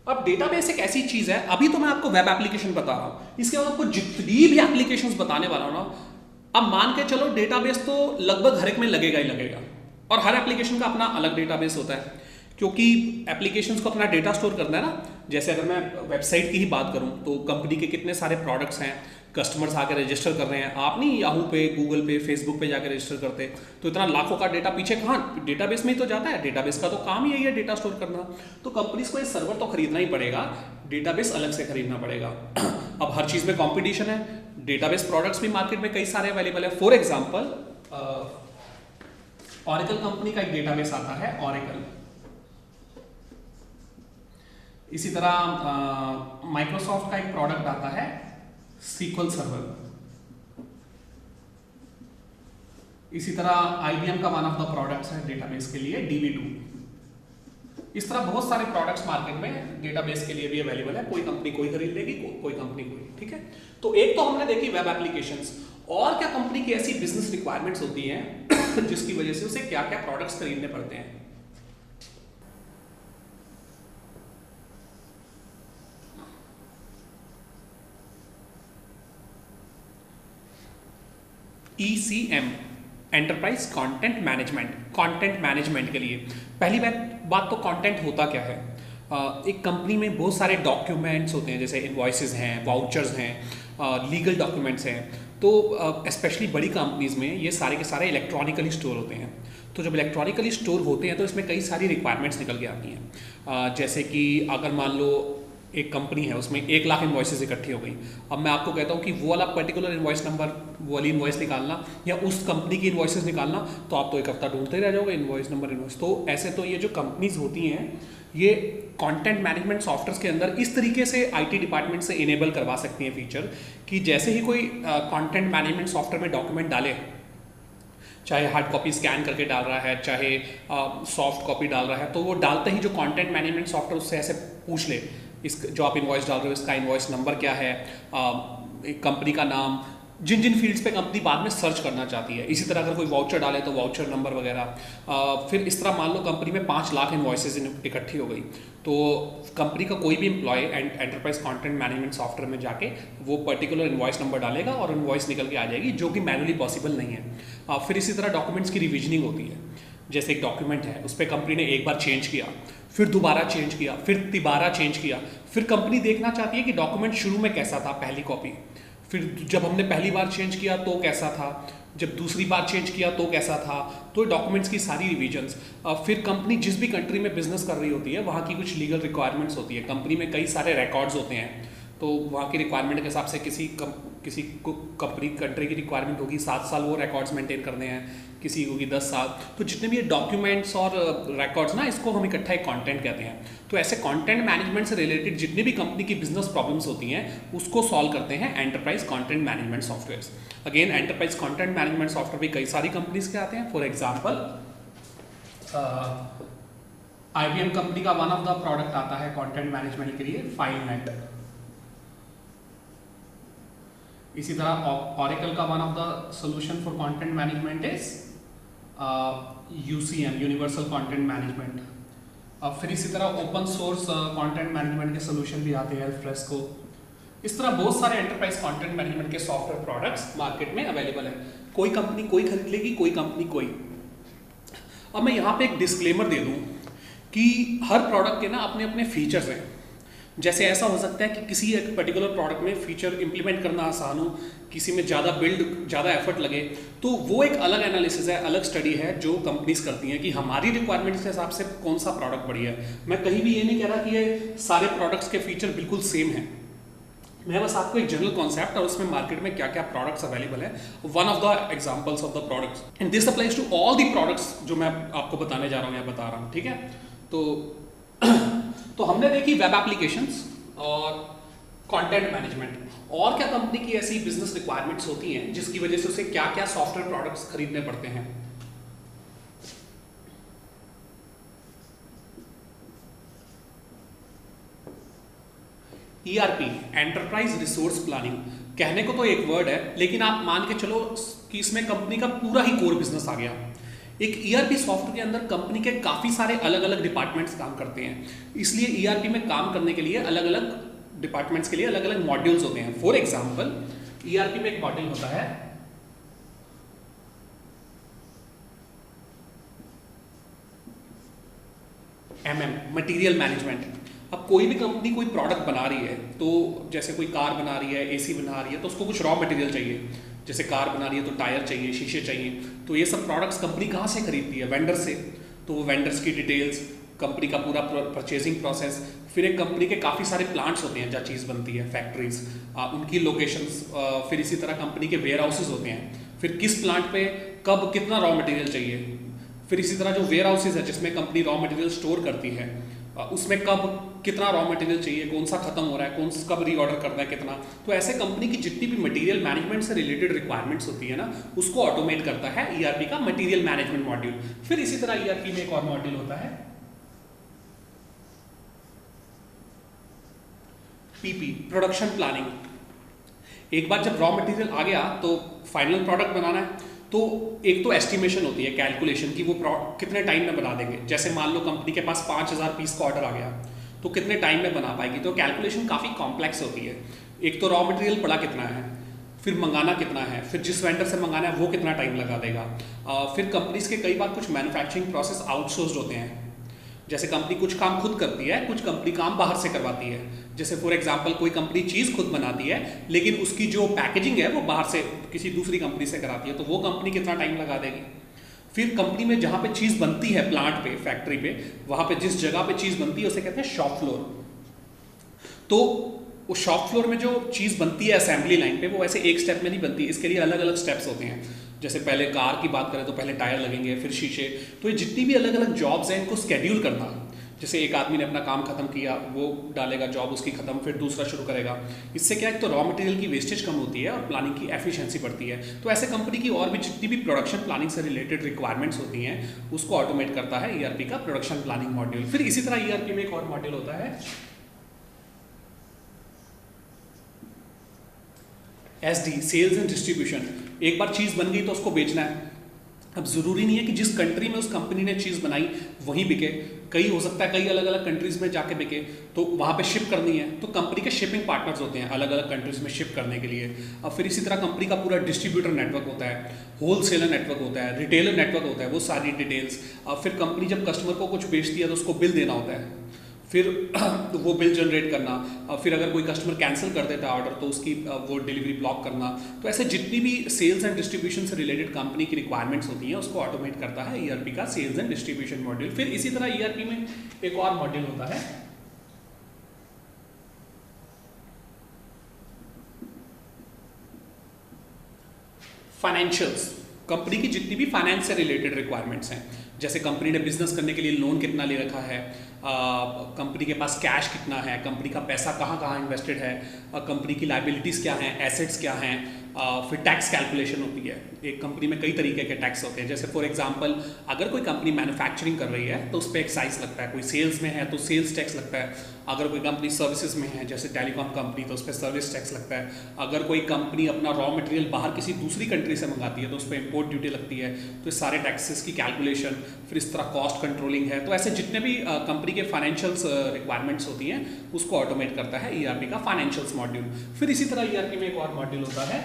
अब डेटाबेस एक ऐसी चीज है, अभी तो मैं आपको वेब एप्लीकेशन बता रहा हूं, इसके बाद आपको जितनी भी एप्लीकेशंस बताने वाला हूं ना, अब मान के चलो डेटाबेस तो लगभग हर एक में लगेगा ही लगेगा, और हर एप्लीकेशन का अपना अलग डेटाबेस होता है, क्योंकि एप्लीकेशंस को अपना डेटा स्टोर करना है ना। जैसे अगर मैं वेबसाइट की ही बात करूं तो कंपनी के कितने सारे प्रोडक्ट्स हैं, कस्टमर्स आकर रजिस्टर कर रहे हैं, आप नहीं याहू पे, गूगल पे, फेसबुक पे जाकर रजिस्टर करते, तो इतना लाखों का डेटा पीछे कहाँ, डेटाबेस में ही तो जाता है। डेटाबेस का तो काम ही यही है, डेटा स्टोर करना। तो कंपनीज को ये सर्वर तो खरीदना ही पड़ेगा, डेटाबेस अलग से खरीदना पड़ेगा। अब हर चीज़ में कॉम्पिटिशन है, डेटाबेस प्रोडक्ट्स भी मार्केट में कई सारे अवेलेबल है। फॉर एग्जाम्पल, ऑरेकल कंपनी का एक डेटाबेस आता है ऑरेकल। इसी तरह माइक्रोसॉफ्ट का एक प्रोडक्ट आता है SQL सर्वर। इसी तरह IBM का वन ऑफ द प्रोडक्ट्स है डेटाबेस के लिए DB2। इस तरह बहुत सारे प्रोडक्ट्स मार्केट में डेटाबेस के लिए भी अवेलेबल है। कोई कंपनी कोई खरीद लेगी, कोई कंपनी कोई, ठीक है। तो एक तो हमने देखी वेब एप्लीकेशंस, और क्या कंपनी की ऐसी बिजनेस रिक्वायरमेंट्स होती हैं जिसकी वजह से उसे क्या क्या प्रोडक्ट्स खरीदने पड़ते हैं। ECM, enterprise content management. Content management के लिए पहली बात तो कंटेंट होता क्या है। एक कंपनी में बहुत सारे डॉक्यूमेंट्स होते हैं, जैसे इनवॉइसेस हैं, वाउचर्स हैं, लीगल डॉक्यूमेंट्स हैं। तो स्पेशली बड़ी कंपनीज में ये सारे के सारे इलेक्ट्रॉनिकली स्टोर होते हैं। तो जब इलेक्ट्रॉनिकली स्टोर होते हैं तो इसमें कई सारी रिक्वायरमेंट्स निकल के आती हैं। जैसे कि अगर मान लो एक कंपनी है, उसमें 1 लाख इन्वॉइसेस इकट्ठी हो गई। अब मैं आपको कहता हूँ कि वो वाला पर्टिकुलर इन्वॉइस नंबर, वो वाली इन्वॉइस निकालना या उस कंपनी की इन्वॉइसेस निकालना, तो आप तो एक हफ्ता ढूंढते रह जाओगे इन्वॉइस नंबर इन्वॉइस। तो ऐसे तो ये जो कंपनीज होती हैं ये कंटेंट मैनेजमेंट सॉफ्टवेयर के अंदर इस तरीके से आईटी डिपार्टमेंट से इनेबल करवा सकती हैं फीचर कि जैसे ही कोई कंटेंट मैनेजमेंट सॉफ्टवेयर में डॉक्यूमेंट डाले, चाहे हार्ड कॉपी स्कैन करके डाल रहा है, चाहे सॉफ्ट कॉपी डाल रहा है, तो वो डालते ही जो कंटेंट मैनेजमेंट सॉफ्टवेयर उससे ऐसे पूछ ले, इस जो आप इन्वॉइस डाल रहे हो इसका इन्वॉइस नंबर क्या है, एक कंपनी का नाम, जिन जिन फील्ड्स पे कंपनी बाद में सर्च करना चाहती है। इसी तरह अगर कोई वाउचर डाले तो वाउचर नंबर वगैरह। फिर इस तरह मान लो कंपनी में 5 लाख इन्वॉइसेस इकट्ठी हो गई, तो कंपनी का कोई भी employ enterprise content management software में जाके वो पर्टिकुलर इन्वॉइस नंबर डालेगा और इन्वॉइस निकल के आ जाएगी, जो कि मैनुअली पॉसिबल नहीं है। फिर इसी तरह डॉक्यूमेंट्स की रिविजनिंग होती है। जैसे एक डॉक्यूमेंट है, उस पर कंपनी ने एक बार चेंज किया, फिर दोबारा चेंज किया, फिर तिबारा चेंज किया, फिर कंपनी देखना चाहती है कि डॉक्यूमेंट शुरू में कैसा था, पहली कॉपी, फिर जब हमने पहली बार चेंज किया तो कैसा था, जब दूसरी बार चेंज किया तो कैसा था। तो डॉक्यूमेंट्स की सारी रिविजन्स। फिर कंपनी जिस भी कंट्री में बिजनेस कर रही होती है वहाँ की कुछ लीगल रिक्वायरमेंट्स होती है। कंपनी में कई सारे रिकॉर्ड्स होते हैं, तो वहाँ की रिक्वायरमेंट के हिसाब से किसी को कंपनी कंट्री की रिक्वायरमेंट होगी 7 साल वो रिकॉर्ड्स मेंटेन करने हैं, किसी होगी 10 साल। तो जितने भी ये डॉक्यूमेंट्स और रिकॉर्ड्स ना, इसको हम इकट्ठा एक कंटेंट कहते हैं। तो ऐसे कंटेंट मैनेजमेंट से रिलेटेड जितनी भी कंपनी की बिजनेस प्रॉब्लम्स होती हैं उसको सॉल्व करते हैं enterprise content management softwares. Again enterprise content management software भी कई सारी कंपनीज के आते हैं। फॉर एग्जाम्पल IBM कंपनी का वन ऑफ द प्रोडक्ट आता है कंटेंट मैनेजमेंट के लिए, फाइलनेट। इसी तरह Oracle का one of the solution for content management is UCM, universal content management. फिर इसी तरह ओपन सोर्स कंटेंट मैनेजमेंट के सोल्यूशन भी आते हैं, फ्रेस्को। इस तरह बहुत सारे एंटरप्राइज कंटेंट मैनेजमेंट के सॉफ्टवेयर प्रोडक्ट्स मार्केट में अवेलेबल है। कोई कंपनी कोई खरीद लेगी, कोई कंपनी कोई। अब मैं यहाँ पे एक डिस्क्लेमर दे दूँ कि हर प्रोडक्ट के ना अपने अपने फीचर्स हैं। जैसे ऐसा हो सकता है कि किसी एक पर्टिकुलर प्रोडक्ट में फीचर इंप्लीमेंट करना आसान हो, किसी में ज़्यादा एफर्ट लगे, तो वो एक अलग एनालिसिस है, अलग स्टडी है जो कंपनीज करती हैं कि हमारी रिक्वायरमेंट्स के हिसाब से कौन सा प्रोडक्ट बढ़िया है। मैं कहीं भी ये नहीं कह रहा कि ये सारे प्रोडक्ट्स के फीचर बिल्कुल सेम हैं, मैं बस आपको एक जनरल कॉन्सेप्ट और उसमें मार्केट में क्या क्या प्रोडक्ट्स अवेलेबल है, one of the examples of the products, and this applies to all the products जो मैं आपको बताने जा रहा हूँ या बता रहा हूँ। ठीक है, तो हमने देखी वेब एप्लीकेशंस और कंटेंट मैनेजमेंट। और क्या कंपनी की ऐसी बिजनेस रिक्वायरमेंट्स होती हैं जिसकी वजह से उसे क्या क्या सॉफ्टवेयर प्रोडक्ट्स खरीदने पड़ते हैं। ERP, एंटरप्राइज रिसोर्स प्लानिंग, कहने को तो एक वर्ड है लेकिन आप मान के चलो कि इसमें कंपनी का पूरा ही कोर बिजनेस आ गया। एक ERP सॉफ्टवेयर के अंदर कंपनी के काफ़ी सारे अलग अलग डिपार्टमेंट्स काम करते हैं, इसलिए ERP में काम करने के लिए अलग अलग डिपार्टमेंट्स के लिए अलग अलग मॉड्यूल्स होते हैं। फॉर एग्जाम्पल ERP में एक मॉड्यूल होता है मटेरियल मैनेजमेंट। अब कोई भी कंपनी कोई प्रोडक्ट बना रही है, तो जैसे कोई कार बना रही है, AC बना रही है, तो उसको कुछ रॉ मटेरियल चाहिए। जैसे कार बना रही है तो टायर चाहिए, शीशे चाहिए, तो ये सब प्रोडक्ट्स कंपनी कहाँ से खरीदती है? वेंडर से। तो वो वेंडर्स की डिटेल्स, कंपनी का पूरा परचेजिंग प्रोसेस, फिर एक कंपनी के काफ़ी सारे प्लांट्स होते हैं जहाँ चीज़ बनती है, फैक्ट्रीज, उनकी लोकेशंस, फिर इसी तरह कंपनी के वेयर हाउसेज होते हैं, फिर किस प्लांट पे कब कितना रॉ मटेरियल चाहिए, फिर इसी तरह जो वेयर हाउसेज है जिसमें कंपनी रॉ मटेरियल स्टोर करती है, उसमें कब कितना रॉ मटेरियल चाहिए, कौन सा खत्म हो रहा है, कब रीऑर्डर करना है, कितना। तो ऐसे कंपनी की जितनी भी मटेरियल मैनेजमेंट से रिलेटेड रिक्वायरमेंट्स होती है ना, उसको ऑटोमेट करता है ERP का मटेरियल मैनेजमेंट मॉड्यूल। फिर इसी तरह ERP में एक और मॉड्यूल होता है PP, प्रोडक्शन प्लानिंग। एक बार जब रॉ मटेरियल आ गया तो फाइनल प्रोडक्ट बनाना है, तो एक तो एस्टिमेशन होती है, कैलकुलेशन की वो कितने टाइम में बना देंगे। जैसे मान लो कंपनी के पास 5000 पीस का ऑर्डर आ गया, तो कितने टाइम में बना पाएगी, तो कैलकुलेशन काफ़ी कॉम्प्लेक्स होती है। एक तो रॉ मटेरियल पड़ा कितना है, फिर मंगाना कितना है, फिर जिस वेंडर से मंगाना है वो कितना टाइम लगा देगा। फिर कंपनीज के कई बार कुछ मैन्युफैक्चरिंग प्रोसेस आउटसोर्स्ड होते हैं। जैसे कंपनी कुछ काम खुद करती है, कुछ कंपनी काम बाहर से करवाती है। जैसे फॉर एग्जांपल कोई कंपनी चीज़ खुद बनाती है लेकिन उसकी जो पैकेजिंग है वो बाहर से किसी दूसरी कंपनी से कराती है, तो वो कंपनी कितना टाइम लगा देगी। फिर कंपनी में जहाँ पे चीज़ बनती है, प्लांट पे, फैक्ट्री पे, वहाँ पे जिस जगह पे चीज़ बनती है उसे कहते हैं शॉप फ्लोर। तो वो शॉप फ्लोर में जो चीज़ बनती है असेंबली लाइन पे, वो ऐसे एक स्टेप में नहीं बनती, इसके लिए अलग अलग स्टेप्स होते हैं। जैसे पहले कार की बात करें तो पहले टायर लगेंगे, फिर शीशे। तो ये जितनी भी अलग अलग जॉब्स हैं इनको स्केड्यूल करना, जैसे एक आदमी ने अपना काम खत्म किया, वो डालेगा जॉब उसकी खत्म, फिर दूसरा शुरू करेगा। इससे क्या है, तो रॉ मटेरियल की वेस्टेज कम होती है और प्लानिंग की एफिशिएंसी बढ़ती है। तो ऐसे कंपनी की और भी जितनी भी प्रोडक्शन प्लानिंग से रिलेटेड रिक्वायरमेंट्स होती हैं उसको ऑटोमेट करता है ईआरपी का प्रोडक्शन प्लानिंग मॉड्यूल। फिर इसी तरह ईआरपी में एक और मॉड्यूल होता है एसडी, सेल्स एंड डिस्ट्रीब्यूशन। एक बार चीज़ बन गई तो उसको बेचना है। अब ज़रूरी नहीं है कि जिस कंट्री में उस कंपनी ने चीज़ बनाई वहीं बिके, कई हो सकता है कई अलग अलग कंट्रीज़ में जाके बिके, तो वहाँ पे शिप करनी है तो कंपनी के शिपिंग पार्टनर्स होते हैं अलग अलग कंट्रीज़ में शिप करने के लिए। अब फिर इसी तरह कंपनी का पूरा डिस्ट्रीब्यूटर नेटवर्क होता है, होलसेलर नेटवर्क होता है, रिटेलर नेटवर्क होता है, वो सारी डिटेल्स। अब फिर कंपनी जब कस्टमर को कुछ बेचती है तो उसको बिल देना होता है, फिर वो बिल जनरेट करना, फिर अगर कोई कस्टमर कैंसिल कर देता है ऑर्डर तो उसकी वो डिलीवरी ब्लॉक करना। तो ऐसे जितनी भी सेल्स एंड डिस्ट्रीब्यूशन से रिलेटेड कंपनी की रिक्वायरमेंट्स होती हैं उसको ऑटोमेट करता है ईआरपी का सेल्स एंड डिस्ट्रीब्यूशन मॉड्यूल। फिर इसी तरह ईआरपी में एक और मॉड्यूल होता है फाइनेंशियल्स। कंपनी की जितनी भी फाइनेंस से रिलेटेड रिक्वायरमेंट्स हैं, जैसे कंपनी ने बिजनेस करने के लिए लोन कितना ले रखा है, कंपनी के पास कैश कितना है, कंपनी का पैसा कहाँ कहाँ इन्वेस्टेड है, कंपनी की लाइबिलिटीज़ क्या हैं, एसेट्स क्या हैं, फिर टैक्स कैलकुलेशन होती है। एक कंपनी में कई तरीके के टैक्स होते हैं। जैसे फॉर एग्जांपल अगर कोई कंपनी मैन्युफैक्चरिंग कर रही है तो उस पर एक्साइज लगता है, कोई सेल्स में है तो सेल्स टैक्स लगता है, अगर कोई कंपनी सर्विसेज में है जैसे टेलीकॉम कंपनी तो उस पर सर्विस टैक्स लगता है, अगर कोई कंपनी अपना रॉ मटेरियल बाहर किसी दूसरी कंट्री से मंगाती है तो उस पर इम्पोर्ट ड्यूटी लगती है। तो इस सारे टैक्सेस की कैलकुलेशन, फिर इस तरह कॉस्ट कंट्रोलिंग है। तो ऐसे जितने भी कंपनी के फाइनेंशियल्स रिक्वायरमेंट्स होती हैं उसको ऑटोमेट करता है ईआरपी का फाइनेंशियल्स मॉड्यूल। फिर इसी तरह ईआरपी में एक और मॉड्यूल होता है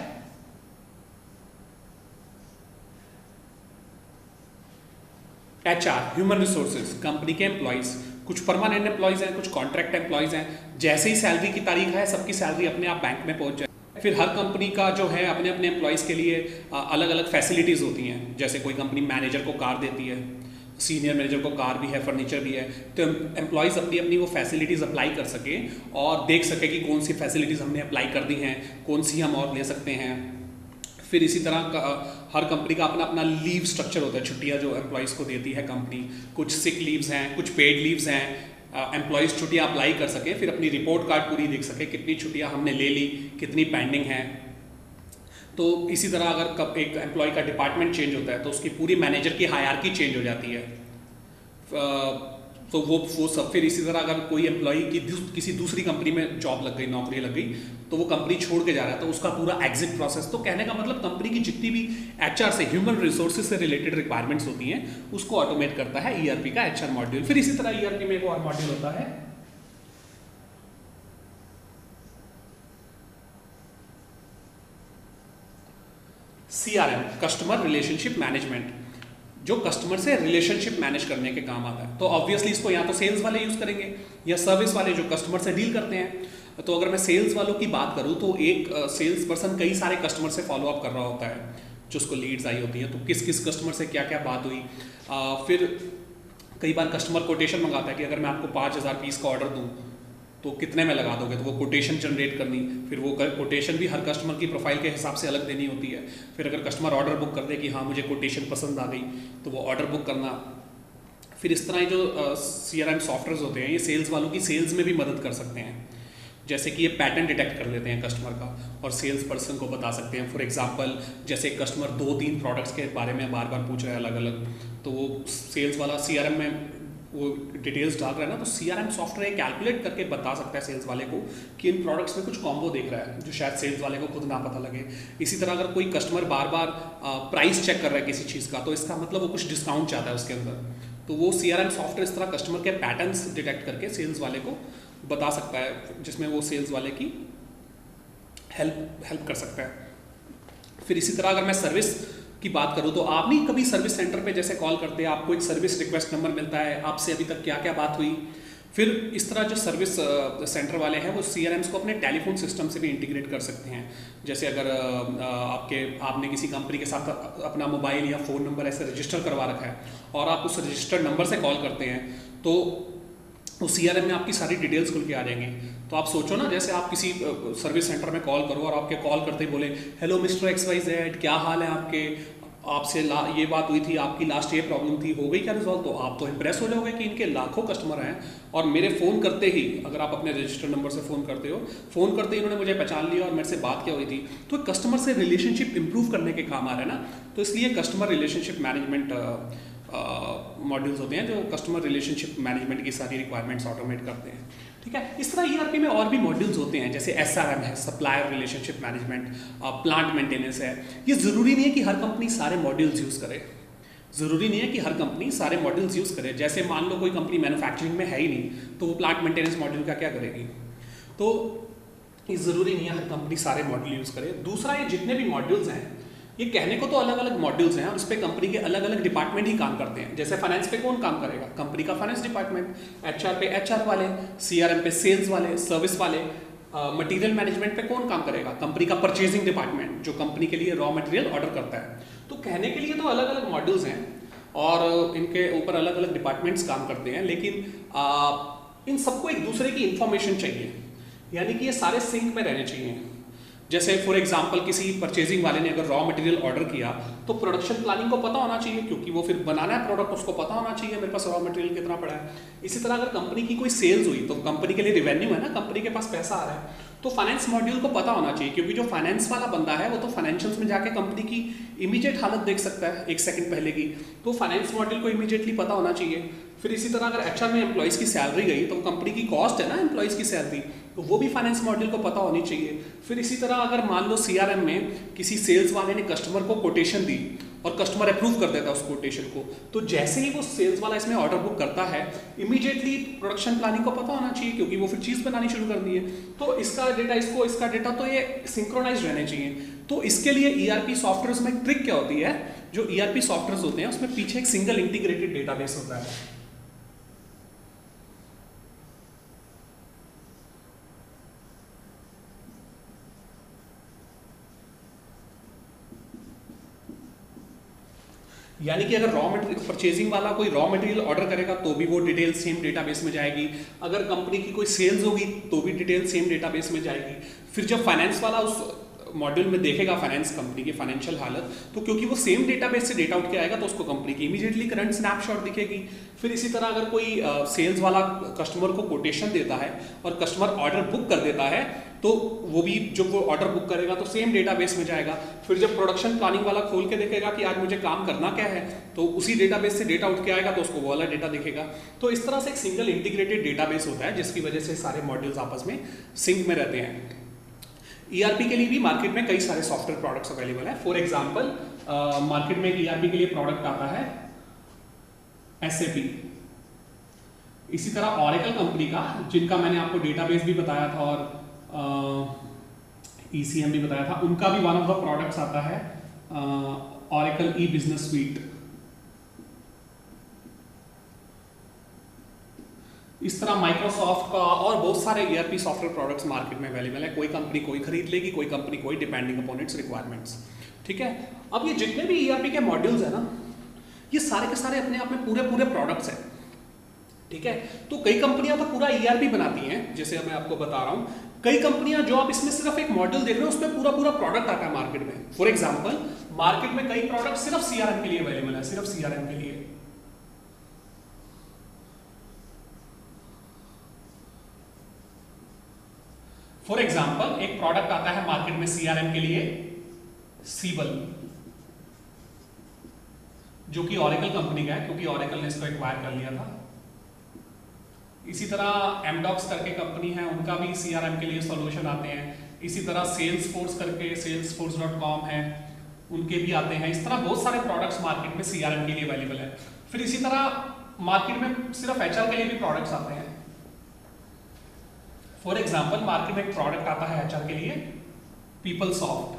एचआर, ह्यूमन रिसोर्सेज। कंपनी के एम्प्लॉयज, कुछ परमानेंट एम्प्लॉयज हैं, कुछ कॉन्ट्रैक्ट एम्प्लॉयज हैं। जैसे ही सैलरी की तारीख है सबकी सैलरी अपने आप बैंक में पहुंच जाए। फिर हर कंपनी का जो है अपने अपने एम्प्लॉयज़ के लिए अलग अलग फैसिलिटीज़ होती हैं। जैसे कोई कंपनी मैनेजर को कार देती है, सीनियर मैनेजर को कार भी है, फर्नीचर भी है, तो एम्प्लॉयज़ अपनी अपनी वो फैसिलिटीज़ अप्लाई कर सके और देख सके कि कौन सी फैसिलिटीज़ हमने अप्लाई कर दी हैं, कौन सी हम और ले सकते हैं। फिर इसी तरह हर कंपनी का अपना अपना लीव स्ट्रक्चर होता है, छुट्टियां जो एम्प्लॉयज़ को देती है कंपनी। कुछ सिक लीव्स हैं, कुछ पेड लीव्स हैं, एम्प्लॉयज़ छुट्टियां अप्लाई कर सके, फिर अपनी रिपोर्ट कार्ड पूरी देख सके कितनी छुट्टियां हमने ले ली, कितनी पेंडिंग है। तो इसी तरह अगर एक एम्प्लॉय का डिपार्टमेंट चेंज होता है तो उसकी पूरी मैनेजर की हायरार्की चेंज हो जाती है। तो वो सब। फिर इसी तरह अगर कोई एम्प्लॉय की किसी दूसरी कंपनी में जॉब लग गई, नौकरी लग गई, तो वो कंपनी छोड़ के जा रहा है तो उसका पूरा एग्जिट प्रोसेस। तो कहने का मतलब कंपनी की जितनी भी एचआर से, ह्यूमन रिसोर्सेज से रिलेटेड रिक्वायरमेंट्स होती हैं उसको ऑटोमेट करता है ईआरपी का एचआर मॉड्यूल। फिर इसी तरह ईआरपी में एक और मॉड्यूल होता है सीआरएम, कस्टमर रिलेशनशिप मैनेजमेंट, जो कस्टमर से रिलेशनशिप मैनेज करने के काम आता है। तो ऑब्वियसली इसको या तो सेल्स वाले यूज़ करेंगे या सर्विस वाले जो कस्टमर से डील करते हैं। तो अगर मैं सेल्स वालों की बात करूं तो एक सेल्स पर्सन कई सारे कस्टमर से फॉलो अप कर रहा होता है, जो उसको लीड्स आई होती हैं, तो किस किस कस्टमर से क्या क्या बात हुई। फिर कई बार कस्टमर कोटेशन मंगाता है कि अगर मैं आपको 5000 पीस का ऑर्डर दूँ तो कितने में लगा दोगे, तो वो कोटेशन जनरेट करनी। फिर वो कोटेशन भी हर कस्टमर की प्रोफाइल के हिसाब से अलग देनी होती है। फिर अगर कस्टमर ऑर्डर बुक कर दे कि हाँ मुझे कोटेशन पसंद आ गई तो वो ऑर्डर बुक करना। फिर इस तरह जो CRM सॉफ्टवेयर होते हैं ये सेल्स वालों की सेल्स में भी मदद कर सकते हैं। जैसे कि ये पैटर्न डिटेक्ट कर लेते हैं कस्टमर का और सेल्स पर्सन को बता सकते हैं। फॉर एग्जांपल जैसे कस्टमर 2-3 प्रोडक्ट्स के बारे में बार बार पूछ रहा है अलग अलग, तो वो सेल्स वाला CRM में वो डिटेल्स डाल रहा है ना, तो CRM सॉफ्टवेयर कैलकुलेट करके बता सकता है सेल्स वाले को कि इन प्रोडक्ट्स में कुछ कॉम्बो देख रहा है जो शायद सेल्स वाले को खुद ना पता लगे। इसी तरह अगर कोई कस्टमर बार बार प्राइस चेक कर रहा है किसी चीज़ का, तो इसका मतलब वो कुछ डिस्काउंट चाहता है उसके अंदर। तो वो CRM सॉफ्टवेयर इस तरह कस्टमर के पैटर्न्स डिटेक्ट करके सेल्स वाले को बता सकता है, जिसमें वो सेल्स वाले की हेल्प कर सकता है। फिर इसी तरह अगर मैं सर्विस की बात करूँ तो आप नहीं कभी सर्विस सेंटर पे जैसे कॉल करते हैं, आपको एक सर्विस रिक्वेस्ट नंबर मिलता है, आपसे अभी तक क्या क्या बात हुई। फिर इस तरह जो सर्विस सेंटर वाले हैं वो CRMs को अपने टेलीफोन सिस्टम से भी इंटीग्रेट कर सकते हैं। जैसे अगर आपने किसी कंपनी के साथ अपना मोबाइल या फ़ोन नंबर ऐसे रजिस्टर करवा रखा है और आप उस रजिस्टर्ड नंबर से कॉल करते हैं तो उस CRM में आपकी सारी डिटेल्स खुल के आ जाएंगी। तो आप सोचो ना, जैसे आप किसी सर्विस सेंटर में कॉल करो और आपके कॉल करते ही बोले हेलो मिस्टर XYZ, क्या हाल है आपके, आपसे ये बात हुई थी, आपकी लास्ट ये प्रॉब्लम थी, हो गई क्या रिजॉल्व। तो आप तो इम्प्रेस हो जाओगे कि इनके लाखों कस्टमर हैं और मेरे फ़ोन करते ही, अगर आप अपने रजिस्टर्ड नंबर से फ़ोन करते हो, फ़ोन करते ही इन्होंने मुझे पहचान लिया और मेरे से बात क्या हुई थी। तो कस्टमर से रिलेशनशिप इंप्रूव करने के काम आ रहे हैं ना। तो इसलिए कस्टमर रिलेशनशिप मैनेजमेंट मॉड्यूल्स होते हैं जो कस्टमर रिलेशनशिप मैनेजमेंट की सारी रिक्वायरमेंट्स ऑटोमेट करते हैं। ठीक है, इस तरह ERP में और भी मॉड्यूल्स होते हैं, जैसे SRM है, supplier relationship management, plant maintenance है। ये ज़रूरी नहीं है कि हर कंपनी सारे मॉड्यूल्स यूज़ करे, ज़रूरी नहीं है कि हर कंपनी सारे मॉड्यूल्स यूज़ करे। जैसे मान लो कोई कंपनी मैन्युफैक्चरिंग में है ही नहीं, तो वो प्लांट मेंटेनेंस मॉड्यूल का क्या करेगी। तो ये ज़रूरी नहीं है हर कंपनी सारे मॉड्यूल यूज़ करे। दूसरा, ये जितने भी मॉड्यूल्स हैं ये कहने को तो अलग अलग मॉड्यूल्स हैं और इस पे कंपनी के अलग अलग डिपार्टमेंट ही काम करते हैं। जैसे फाइनेंस पे कौन काम करेगा, कंपनी का फाइनेंस डिपार्टमेंट, HR पे HR वाले, CRM पे सेल्स वाले, सर्विस वाले, मटेरियल मैनेजमेंट पे कौन काम करेगा, कंपनी का परचेजिंग डिपार्टमेंट जो कंपनी के लिए रॉ मटेरियल ऑर्डर करता है। तो कहने के लिए तो अलग अलग मॉड्यूल्स हैं और इनके ऊपर अलग अलग डिपार्टमेंट्स काम करते हैं, लेकिन इन सबको एक दूसरे की इंफॉर्मेशन चाहिए, यानी कि ये सारे सिंक में रहने चाहिए। जैसे फॉर एग्जांपल किसी परचेजिंग वाले ने अगर रॉ मटेरियल ऑर्डर किया तो प्रोडक्शन प्लानिंग को पता होना चाहिए, क्योंकि वो फिर बनाना है प्रोडक्ट, उसको पता होना चाहिए मेरे पास रॉ मटेरियल कितना पड़ा है। इसी तरह अगर कंपनी की कोई सेल्स हुई तो कंपनी के लिए रिवेन्यू है ना, कंपनी के पास पैसा आ रहा है, तो फाइनेंस मॉड्यूल को पता होना चाहिए, क्योंकि जो फाइनेंस वाला बंदा है वो तो फाइनेंशियल्स में जाके कंपनी की इमीडिएट हालत देख सकता है एक सेकंड पहले की, तो फाइनेंस मॉड्यूल को इमीडिएटली पता होना चाहिए। फिर इसी तरह अगर HR में एम्प्लॉइज़ की सैलरी गई तो कंपनी की कॉस्ट है ना एम्प्लॉइज़ की सैलरी, तो वो भी फाइनेंस मॉड्यूल को पता होनी चाहिए। फिर इसी तरह अगर मान लो CRM में किसी सेल्स वाले ने कस्टमर को कोटेशन दी और कस्टमर अप्रूव कर देता है उस कोटेशन को, तो जैसे ही वो सेल्स वाला इसमें ऑर्डर बुक करता है इमीडिएटली प्रोडक्शन प्लानिंग को पता होना चाहिए, क्योंकि वो फिर चीज़ बनानी शुरू कर दी है। तो इसका डेटा इसको, इसका डेटा, तो ये सिंक्रोनाइज रहने चाहिए। तो इसके लिए ERP सॉफ्टवेयर में ट्रिक क्या होती है, जो ERP सॉफ्टवेयर होते हैं उसमें पीछे एक सिंगल इंटीग्रेटेड डेटाबेस होता है। यानी कि अगर रॉ मटेरियल परचेजिंग वाला कोई रॉ मटेरियल ऑर्डर करेगा तो भी वो डिटेल सेम डेटाबेस में जाएगी, अगर कंपनी की कोई सेल्स होगी तो भी डिटेल सेम डेटाबेस में जाएगी। फिर जब फाइनेंस वाला उस मॉड्यूल में देखेगा फाइनेंस कंपनी की फाइनेंशियल हालत, तो क्योंकि वो सेम डेटाबेस से डेटा उठ के आएगा तो उसको कंपनी की इमीडिएटली करंट स्नैपशॉट दिखेगी। फिर इसी तरह अगर कोई सेल्स वाला कस्टमर को कोटेशन देता है और कस्टमर ऑर्डर बुक कर देता है तो वो भी जब वो ऑर्डर बुक करेगा तो सेम डेटाबेस में जाएगा। फिर जब प्रोडक्शन प्लानिंग वाला खोल के देखेगा कि आज मुझे काम करना क्या है, तो उसी डेटाबेस से डेटा उठ के आएगा तो उसको वो वाला डेटा दिखेगा। तो इस तरह से एक सिंगल इंटीग्रेटेड डेटाबेस होता है जिसकी वजह से सारे मॉड्यूल्स आपस में सिंक में रहते हैं। ERP के लिए भी मार्केट में कई सारे सॉफ्टवेयर प्रोडक्ट्स अवेलेबल हैं। फॉर एग्जांपल मार्केट में ERP के लिए प्रोडक्ट आता है SAP, इसी तरह Oracle कंपनी का, जिनका मैंने आपको डेटाबेस भी बताया था और ECM भी बताया था, उनका भी वन ऑफ द प्रोडक्ट्स आता है Oracle E-Business Suite। इस तरह माइक्रोसॉफ्ट का और बहुत सारे ERP सॉफ्टवेयर प्रोडक्ट्स मार्केट में अवेलेबल है। कोई कंपनी कोई खरीद लेगी, कोई कंपनी कोई, डिपेंडिंग अपॉन इट्स रिक्वायरमेंट्स। ठीक है, अब ये जितने भी ERP के मॉड्यूल्स हैं ना, ये सारे के सारे अपने आप में पूरे पूरे प्रोडक्ट्स हैं। ठीक है, तो कई कंपनियां तो पूरा ERP बनाती हैं, जैसे मैं आपको बता रहा हूँ। कई कंपनियां जो आप इसमें सिर्फ एक मॉड्यूल देख रहे हो उसमें पूरा पूरा प्रोडक्ट आता है मार्केट में। फॉर एग्जाम्पल मार्केट में कई प्रोडक्ट सिर्फ CRM के लिए अवेलेबल है, सिर्फ CRM के लिए। फॉर एग्जाम्पल एक प्रोडक्ट आता है मार्केट में CRM के लिए, Siebel, जो कि Oracle कंपनी का है, क्योंकि Oracle ने इसको एक्वायर कर लिया था। इसी तरह Amdocs करके कंपनी है, उनका भी CRM के लिए सॉल्यूशन आते हैं। इसी तरह Salesforce करके salesforce.com है, उनके भी आते हैं। इस तरह बहुत सारे प्रोडक्ट्स मार्केट में CRM के लिए अवेलेबल है। फिर इसी तरह मार्केट में सिर्फ HR के लिए भी प्रोडक्ट्स आते हैं। फॉर एग्जाम्पल मार्केट में एक प्रोडक्ट आता है HR के लिए, PeopleSoft।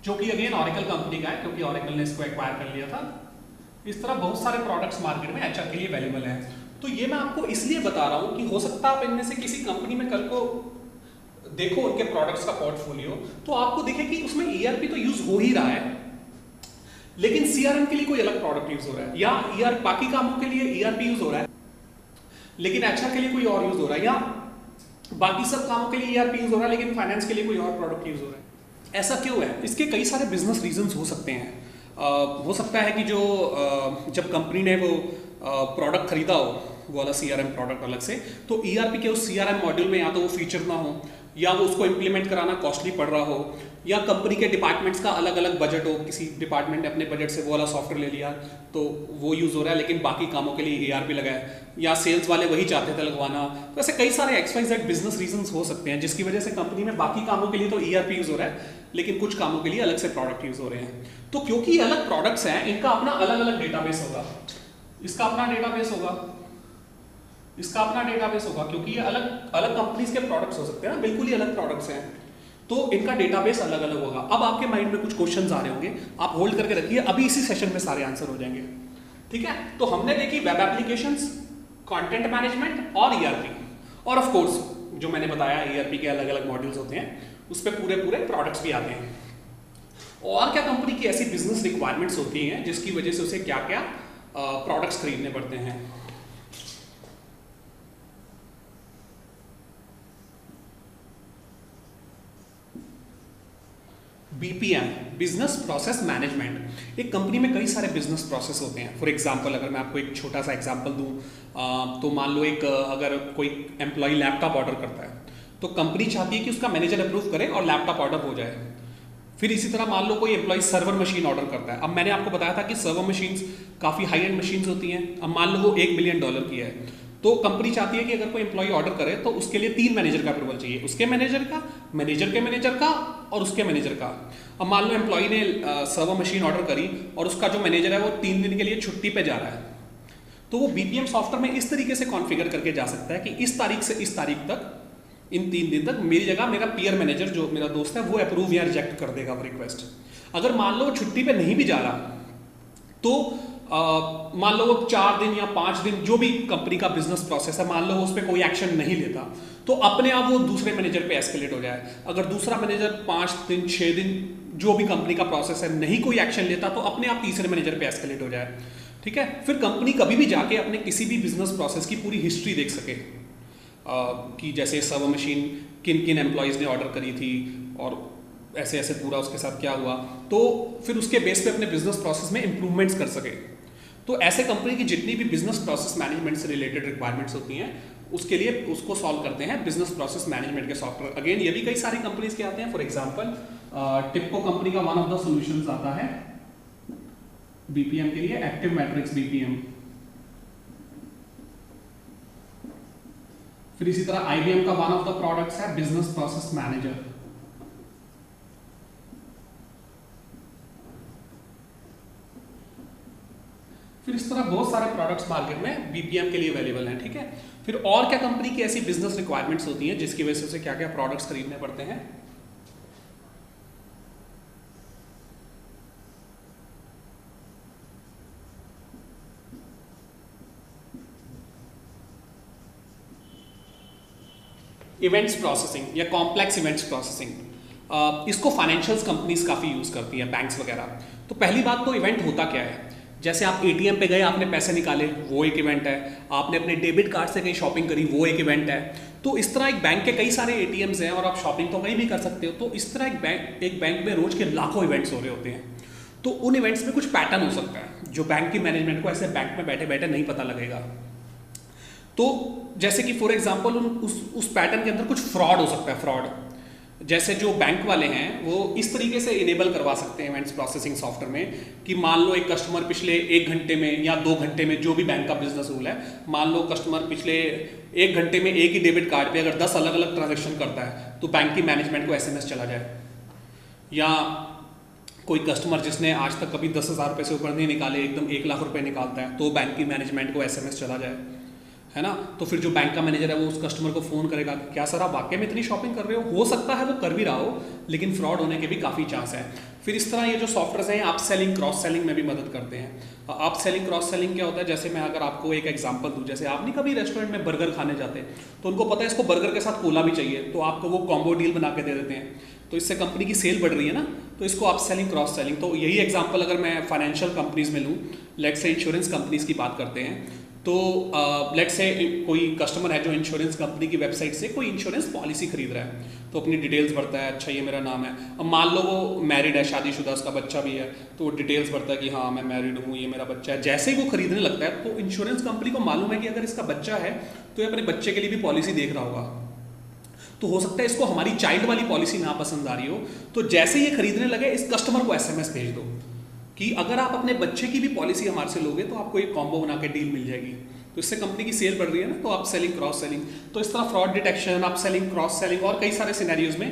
जो कि अगेन ऑरेकल कंपनी का है, क्योंकि ऑरेकल ने इसको एक्वायर कर लिया था। इस तरह बहुत सारे प्रोडक्ट्स मार्केट में एचआर के लिए अवेलेबल हैं। तो ये मैं आपको इसलिए बता रहा हूँ कि हो सकता है आप इनमें से किसी कंपनी में कल को देखो उनके प्रोडक्ट्स का पोर्टफोलियो, तो आपको दिखे कि उसमें ईआरपी तो यूज हो ही रहा है, लेकिन सीआरएम के लिए कोई अलग प्रोडक्ट यूज हो रहा है, या ईआर बाकी कामों के लिए ईआरपी यूज हो रहा है लेकिन एचआर के लिए कोई और यूज हो रहा है, या बाकी सब कामों के लिए ईआरपी यूज हो रहा है लेकिन फाइनेंस के लिए कोई और प्रोडक्ट यूज हो रहा है। ऐसा क्यों है? इसके कई सारे बिजनेस रीजंस हो सकते हैं। हो सकता है कि जो जब कंपनी ने वो प्रोडक्ट खरीदा हो, वो वाला सीआरएम प्रोडक्ट अलग से, तो ईआरपी के उस सीआरएम मॉड्यूल में या तो वो फीचर ना हो, या वो उसको इम्प्लीमेंट कराना कॉस्टली पड़ रहा हो, या कंपनी के डिपार्टमेंट्स का अलग अलग बजट हो, किसी डिपार्टमेंट ने अपने बजट से वो वाला सॉफ्टवेयर ले लिया तो वो यूज़ हो रहा है लेकिन बाकी कामों के लिए ईआरपी लगा है, या सेल्स वाले वही चाहते थे लगवाना। तो ऐसे कई सारे XYZ बिजनेस रीजंस हो सकते हैं जिसकी वजह से कंपनी में बाकी कामों के लिए तो ईआरपी यूज़ हो रहा है लेकिन कुछ कामों के लिए अलग से प्रोडक्ट यूज़ हो रहे हैं। तो क्योंकि ये अलग प्रोडक्ट्स हैं, इनका अपना अलग अलग डेटाबेस होगा, इसका अपना डेटाबेस होगा, इसका अपना डेटाबेस होगा, क्योंकि ये अलग अलग कंपनीज के प्रोडक्ट्स हो सकते हैं ना, बिल्कुल ही अलग प्रोडक्ट्स हैं, तो इनका डेटाबेस अलग अलग होगा। अब आपके माइंड में कुछ क्वेश्चंस आ रहे होंगे, आप होल्ड करके रखिए, अभी इसी सेशन में सारे आंसर हो जाएंगे। ठीक है, तो हमने देखी वेब एप्लीकेशंस, कंटेंट मैनेजमेंट और ईआरपी, और ऑफ कोर्स जो मैंने बताया ईआरपी के अलग अलग मॉड्यूल्स होते हैं, उस पर पूरे पूरे प्रोडक्ट्स भी आते हैं। और क्या कंपनी की ऐसी बिजनेस रिक्वायरमेंट्स होती हैं जिसकी वजह से उसे क्या क्या प्रोडक्ट्स खरीदने पड़ते हैं। BPM, business process management. एक कंपनी में कई सारे बिजनेस प्रोसेस होते हैं। फॉर एग्जांपल अगर मैं आपको एक छोटा सा एग्जांपल दूं, तो मान लो एक अगर कोई एम्प्लॉय लैपटॉप ऑर्डर करता है तो कंपनी चाहती है कि उसका मैनेजर अप्रूव करे और लैपटॉप ऑर्डर हो जाए। फिर इसी तरह मान लो कोई एम्प्लॉय सर्वर मशीन ऑर्डर करता है। अब मैंने आपको बताया था कि सर्वर मशीन्स काफ़ी हाई एंड मशीन्स होती हैं। अब मान लो वो $1 मिलियन की है, तो कंपनी चाहती है कि अगर कोई एम्प्लॉय ऑर्डर करे तो उसके लिए 3 मैनेजर का अप्रूवल चाहिए, उसके मैनेजर का, मैनेजर के मैनेजर का और उसके मैनेजर का। अब मान लो एम्प्लॉय ने सर्वर मशीन ऑर्डर करी और उसका जो मैनेजर है वो 3 दिन के लिए छुट्टी पे जा रहा है, तो वो बीपीएम सॉफ्टवेयर में इस तरीके से कॉन्फ़िगर करके जा सकता है कि इस तारीख से इस तारीख तक, इन 3 दिन तक मेरी जगह मेरा पीयर मैनेजर जो मेरा दोस्त है वो अप्रूव या रिजेक्ट कर देगा वो रिक्वेस्ट। अगर मान लो वो छुट्टी पे नहीं भी जा रहा तो मान लो वो 4 दिन या 5 दिन जो भी कंपनी का बिजनेस प्रोसेस है, मान लो उस पर कोई एक्शन नहीं लेता तो अपने आप वो दूसरे मैनेजर पे एस्केलेट हो जाए। अगर दूसरा मैनेजर 5 दिन 6 दिन जो भी कंपनी का प्रोसेस है नहीं कोई एक्शन लेता तो अपने आप तीसरे मैनेजर पे एस्केलेट हो जाए। ठीक है, फिर कंपनी कभी भी जाके अपने किसी भी बिजनेस प्रोसेस की पूरी हिस्ट्री देख सके कि जैसे सर्वर मशीन किन किन एम्प्लॉयज़ ने ऑर्डर करी थी और ऐसे ऐसे पूरा उसके साथ क्या हुआ, तो फिर उसके बेस पे अपने बिजनेस प्रोसेस में इंप्रूवमेंट्स कर सके। तो ऐसे कंपनी की जितनी भी बिजनेस प्रोसेस मैनेजमेंट से रिलेटेड रिक्वायरमेंट्स होती हैं उसके लिए उसको सॉल्व करते हैं बिजनेस प्रोसेस मैनेजमेंट के सॉफ्टवेयर। अगेन ये भी कई सारी कंपनीज के आते हैं। फॉर एग्जांपल टिप्को कंपनी का वन ऑफ द सॉल्यूशंस आता है बीपीएम के लिए, एक्टिव मैट्रिक्स बीपीएम। फिर इसी तरह आईबीएम का वन ऑफ द प्रोडक्ट्स है बिजनेस प्रोसेस मैनेजर। फिर इस तरह बहुत सारे प्रोडक्ट्स मार्केट में बीपीएम के लिए अवेलेबल हैं। ठीक है, फिर और क्या कंपनी की ऐसी बिजनेस रिक्वायरमेंट्स होती हैं जिसकी वजह से क्या क्या प्रोडक्ट्स खरीदने पड़ते हैं। इवेंट्स प्रोसेसिंग या कॉम्प्लेक्स इवेंट्स प्रोसेसिंग, इसको फाइनेंशियल कंपनीज काफ़ी यूज़ करती हैं, बैंक्स वगैरह। तो पहली बात तो इवेंट होता क्या है, जैसे आप एटीएम पे गए, आपने पैसे निकाले, वो एक इवेंट है। आपने अपने डेबिट कार्ड से कहीं शॉपिंग करी, वो एक इवेंट है। तो इस तरह एक बैंक के कई सारे एटीएम्स हैं और आप शॉपिंग तो कहीं भी कर सकते हो। तो इस तरह एक बैंक में रोज के लाखों इवेंट्स हो रहे होते हैं। तो उन इवेंट्स में कुछ पैटर्न हो सकता है जो बैंक की मैनेजमेंट को ऐसे बैंक में बैठे बैठे नहीं पता लगेगा। तो जैसे कि फॉर एग्जाम्पल उस पैटर्न के अंदर कुछ फ्रॉड हो सकता है। फ्रॉड जैसे जो बैंक वाले हैं वो इस तरीके से इनेबल करवा सकते हैं इवेंट्स प्रोसेसिंग सॉफ्टवेयर में कि मान लो एक कस्टमर पिछले 1 घंटे में या 2 घंटे में, जो भी बैंक का बिजनेस रूल है, मान लो कस्टमर पिछले 1 घंटे में एक ही डेबिट कार्ड पे अगर 10 अलग अलग ट्रांजेक्शन करता है तो बैंक की मैनेजमेंट को एसएमएस चला जाए। या कोई कस्टमर जिसने आज तक कभी 10,000 रुपये से ऊपर नहीं निकाले, एकदम 1 लाख रुपये निकालता है, तो बैंक की मैनेजमेंट को एसएमएस चला जाए, है ना। तो फिर जो बैंक का मैनेजर है वो उस कस्टमर को फ़ोन करेगा कि क्या सर आप वाकई में इतनी शॉपिंग कर रहे हो सकता है वो कर भी रहा हो, लेकिन फ्रॉड होने के भी काफ़ी चांस है। फिर इस तरह ये जो सॉफ्टवेयर हैं अप सेलिंग क्रॉस सेलिंग में भी मदद करते हैं। अप सेलिंग क्रॉस सेलिंग क्या होता है, जैसे मैं अगर आपको एक एग्जांपल दूं, जैसे आप नहीं कभी रेस्टोरेंट में बर्गर खाने जाते हैं तो उनको पता है इसको बर्गर के साथ कोला भी चाहिए, तो आपको वो कॉम्बो डील बना के दे देते हैं, तो इससे कंपनी की सेल बढ़ रही है ना। तो इसको अप सेलिंग क्रॉस सेलिंग, तो यही एग्जांपल अगर मैं फाइनेंशियल कंपनीज में लूँ, लेट्स से इंश्योरेंस कंपनीज की बात करते हैं, तो लेट्स से कोई कस्टमर है जो इंश्योरेंस कंपनी की वेबसाइट से कोई इंश्योरेंस पॉलिसी खरीद रहा है, तो अपनी डिटेल्स भरता है, अच्छा ये मेरा नाम है, अब मान लो वो मैरिड है, शादीशुदा, उसका बच्चा भी है, तो वो डिटेल्स भरता है कि हाँ मैं मैरिड हूँ, ये मेरा बच्चा है। जैसे ही वो खरीदने लगता है तो इंश्योरेंस कंपनी को मालूम है कि अगर इसका बच्चा है तो ये अपने बच्चे के लिए भी पॉलिसी देख रहा होगा, तो हो सकता है इसको हमारी चाइल्ड वाली पॉलिसी ना पसंद आ रही हो, तो जैसे ये खरीदने लगे इस कस्टमर को एसएमएस भेज दो कि अगर आप अपने बच्चे की भी पॉलिसी हमारे से लोगे तो आपको एक कॉम्बो बना के डील मिल जाएगी। तो इससे कंपनी की सेल बढ़ रही है ना, तो अप सेलिंग क्रॉस सेलिंग। तो इस तरह fraud detection, up selling, cross selling और कई सारे सिनेरियोज में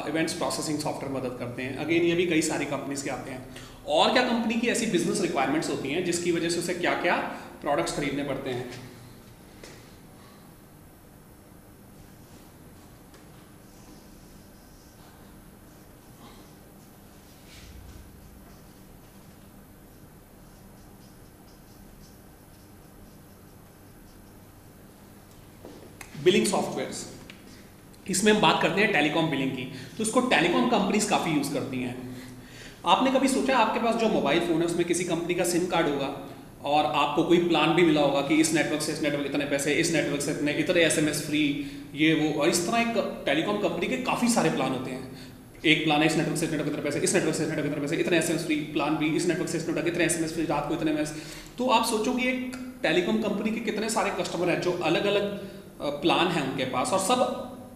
इवेंट्स प्रोसेसिंग सॉफ्टवेयर मदद करते हैं। अगेन ये भी कई सारी कंपनीज के आते हैं। और क्या कंपनी की ऐसी बिजनेस रिक्वायरमेंट्स होती हैं जिसकी वजह से उसे क्या क्या प्रोडक्ट्स खरीदने पड़ते हैं। बिलिंग सॉफ्टवेयर्स, इसमें हम बात करते हैं टेलीकॉम बिलिंग की, तो इसको टेलीकॉम कंपनीज काफ़ी यूज़ करती हैं। आपने कभी सोचा आपके पास जो मोबाइल फ़ोन है उसमें किसी कंपनी का सिम कार्ड होगा और आपको कोई प्लान भी मिला होगा कि इस नेटवर्क से इस नेटवर्क इतने पैसे, इस नेटवर्क से इतने एसएमएस फ्री, ये वो, और इस तरह एक टेलीकॉम कंपनी के काफ़ी सारे प्लान होते हैं। एक प्लान है इस नेटवर्क से इस नेटवर्क इतने पैसे, इस नेटवर्क से इस नेटवर्क इतने पैसे, इतने एसएमएस फ्री, प्लान भी इस नेटवर्क से इस नेटवर्क इतने एसएमएस फ्री, रात को इतने मैसेज। तो आप सोचो कि एक टेलीकॉम कंपनी के कितने सारे कस्टमर हैं जो अलग अलग प्लान है उनके पास और सब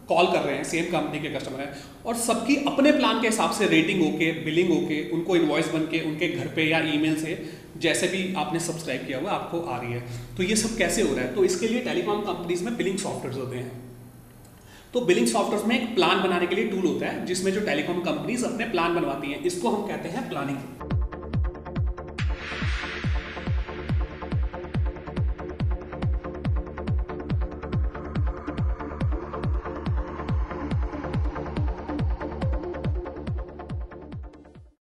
कॉल कर रहे हैं, सेम कंपनी के कस्टमर हैं, और सबकी अपने प्लान के हिसाब से रेटिंग होके, बिलिंग होके, उनको इनवॉइस बन के उनके घर पे या ईमेल से जैसे भी आपने सब्सक्राइब किया हुआ आपको आ रही है। तो ये सब कैसे हो रहा है, तो इसके लिए टेलीकॉम कंपनीज में बिलिंग सॉफ्टवेयर होते हैं। तो बिलिंग सॉफ्टवेयर में एक प्लान बनाने के लिए टूल होता है जिसमें जो टेलीकॉम कंपनीज अपने प्लान बनवाती हैं, इसको हम कहते हैं प्लानिंग।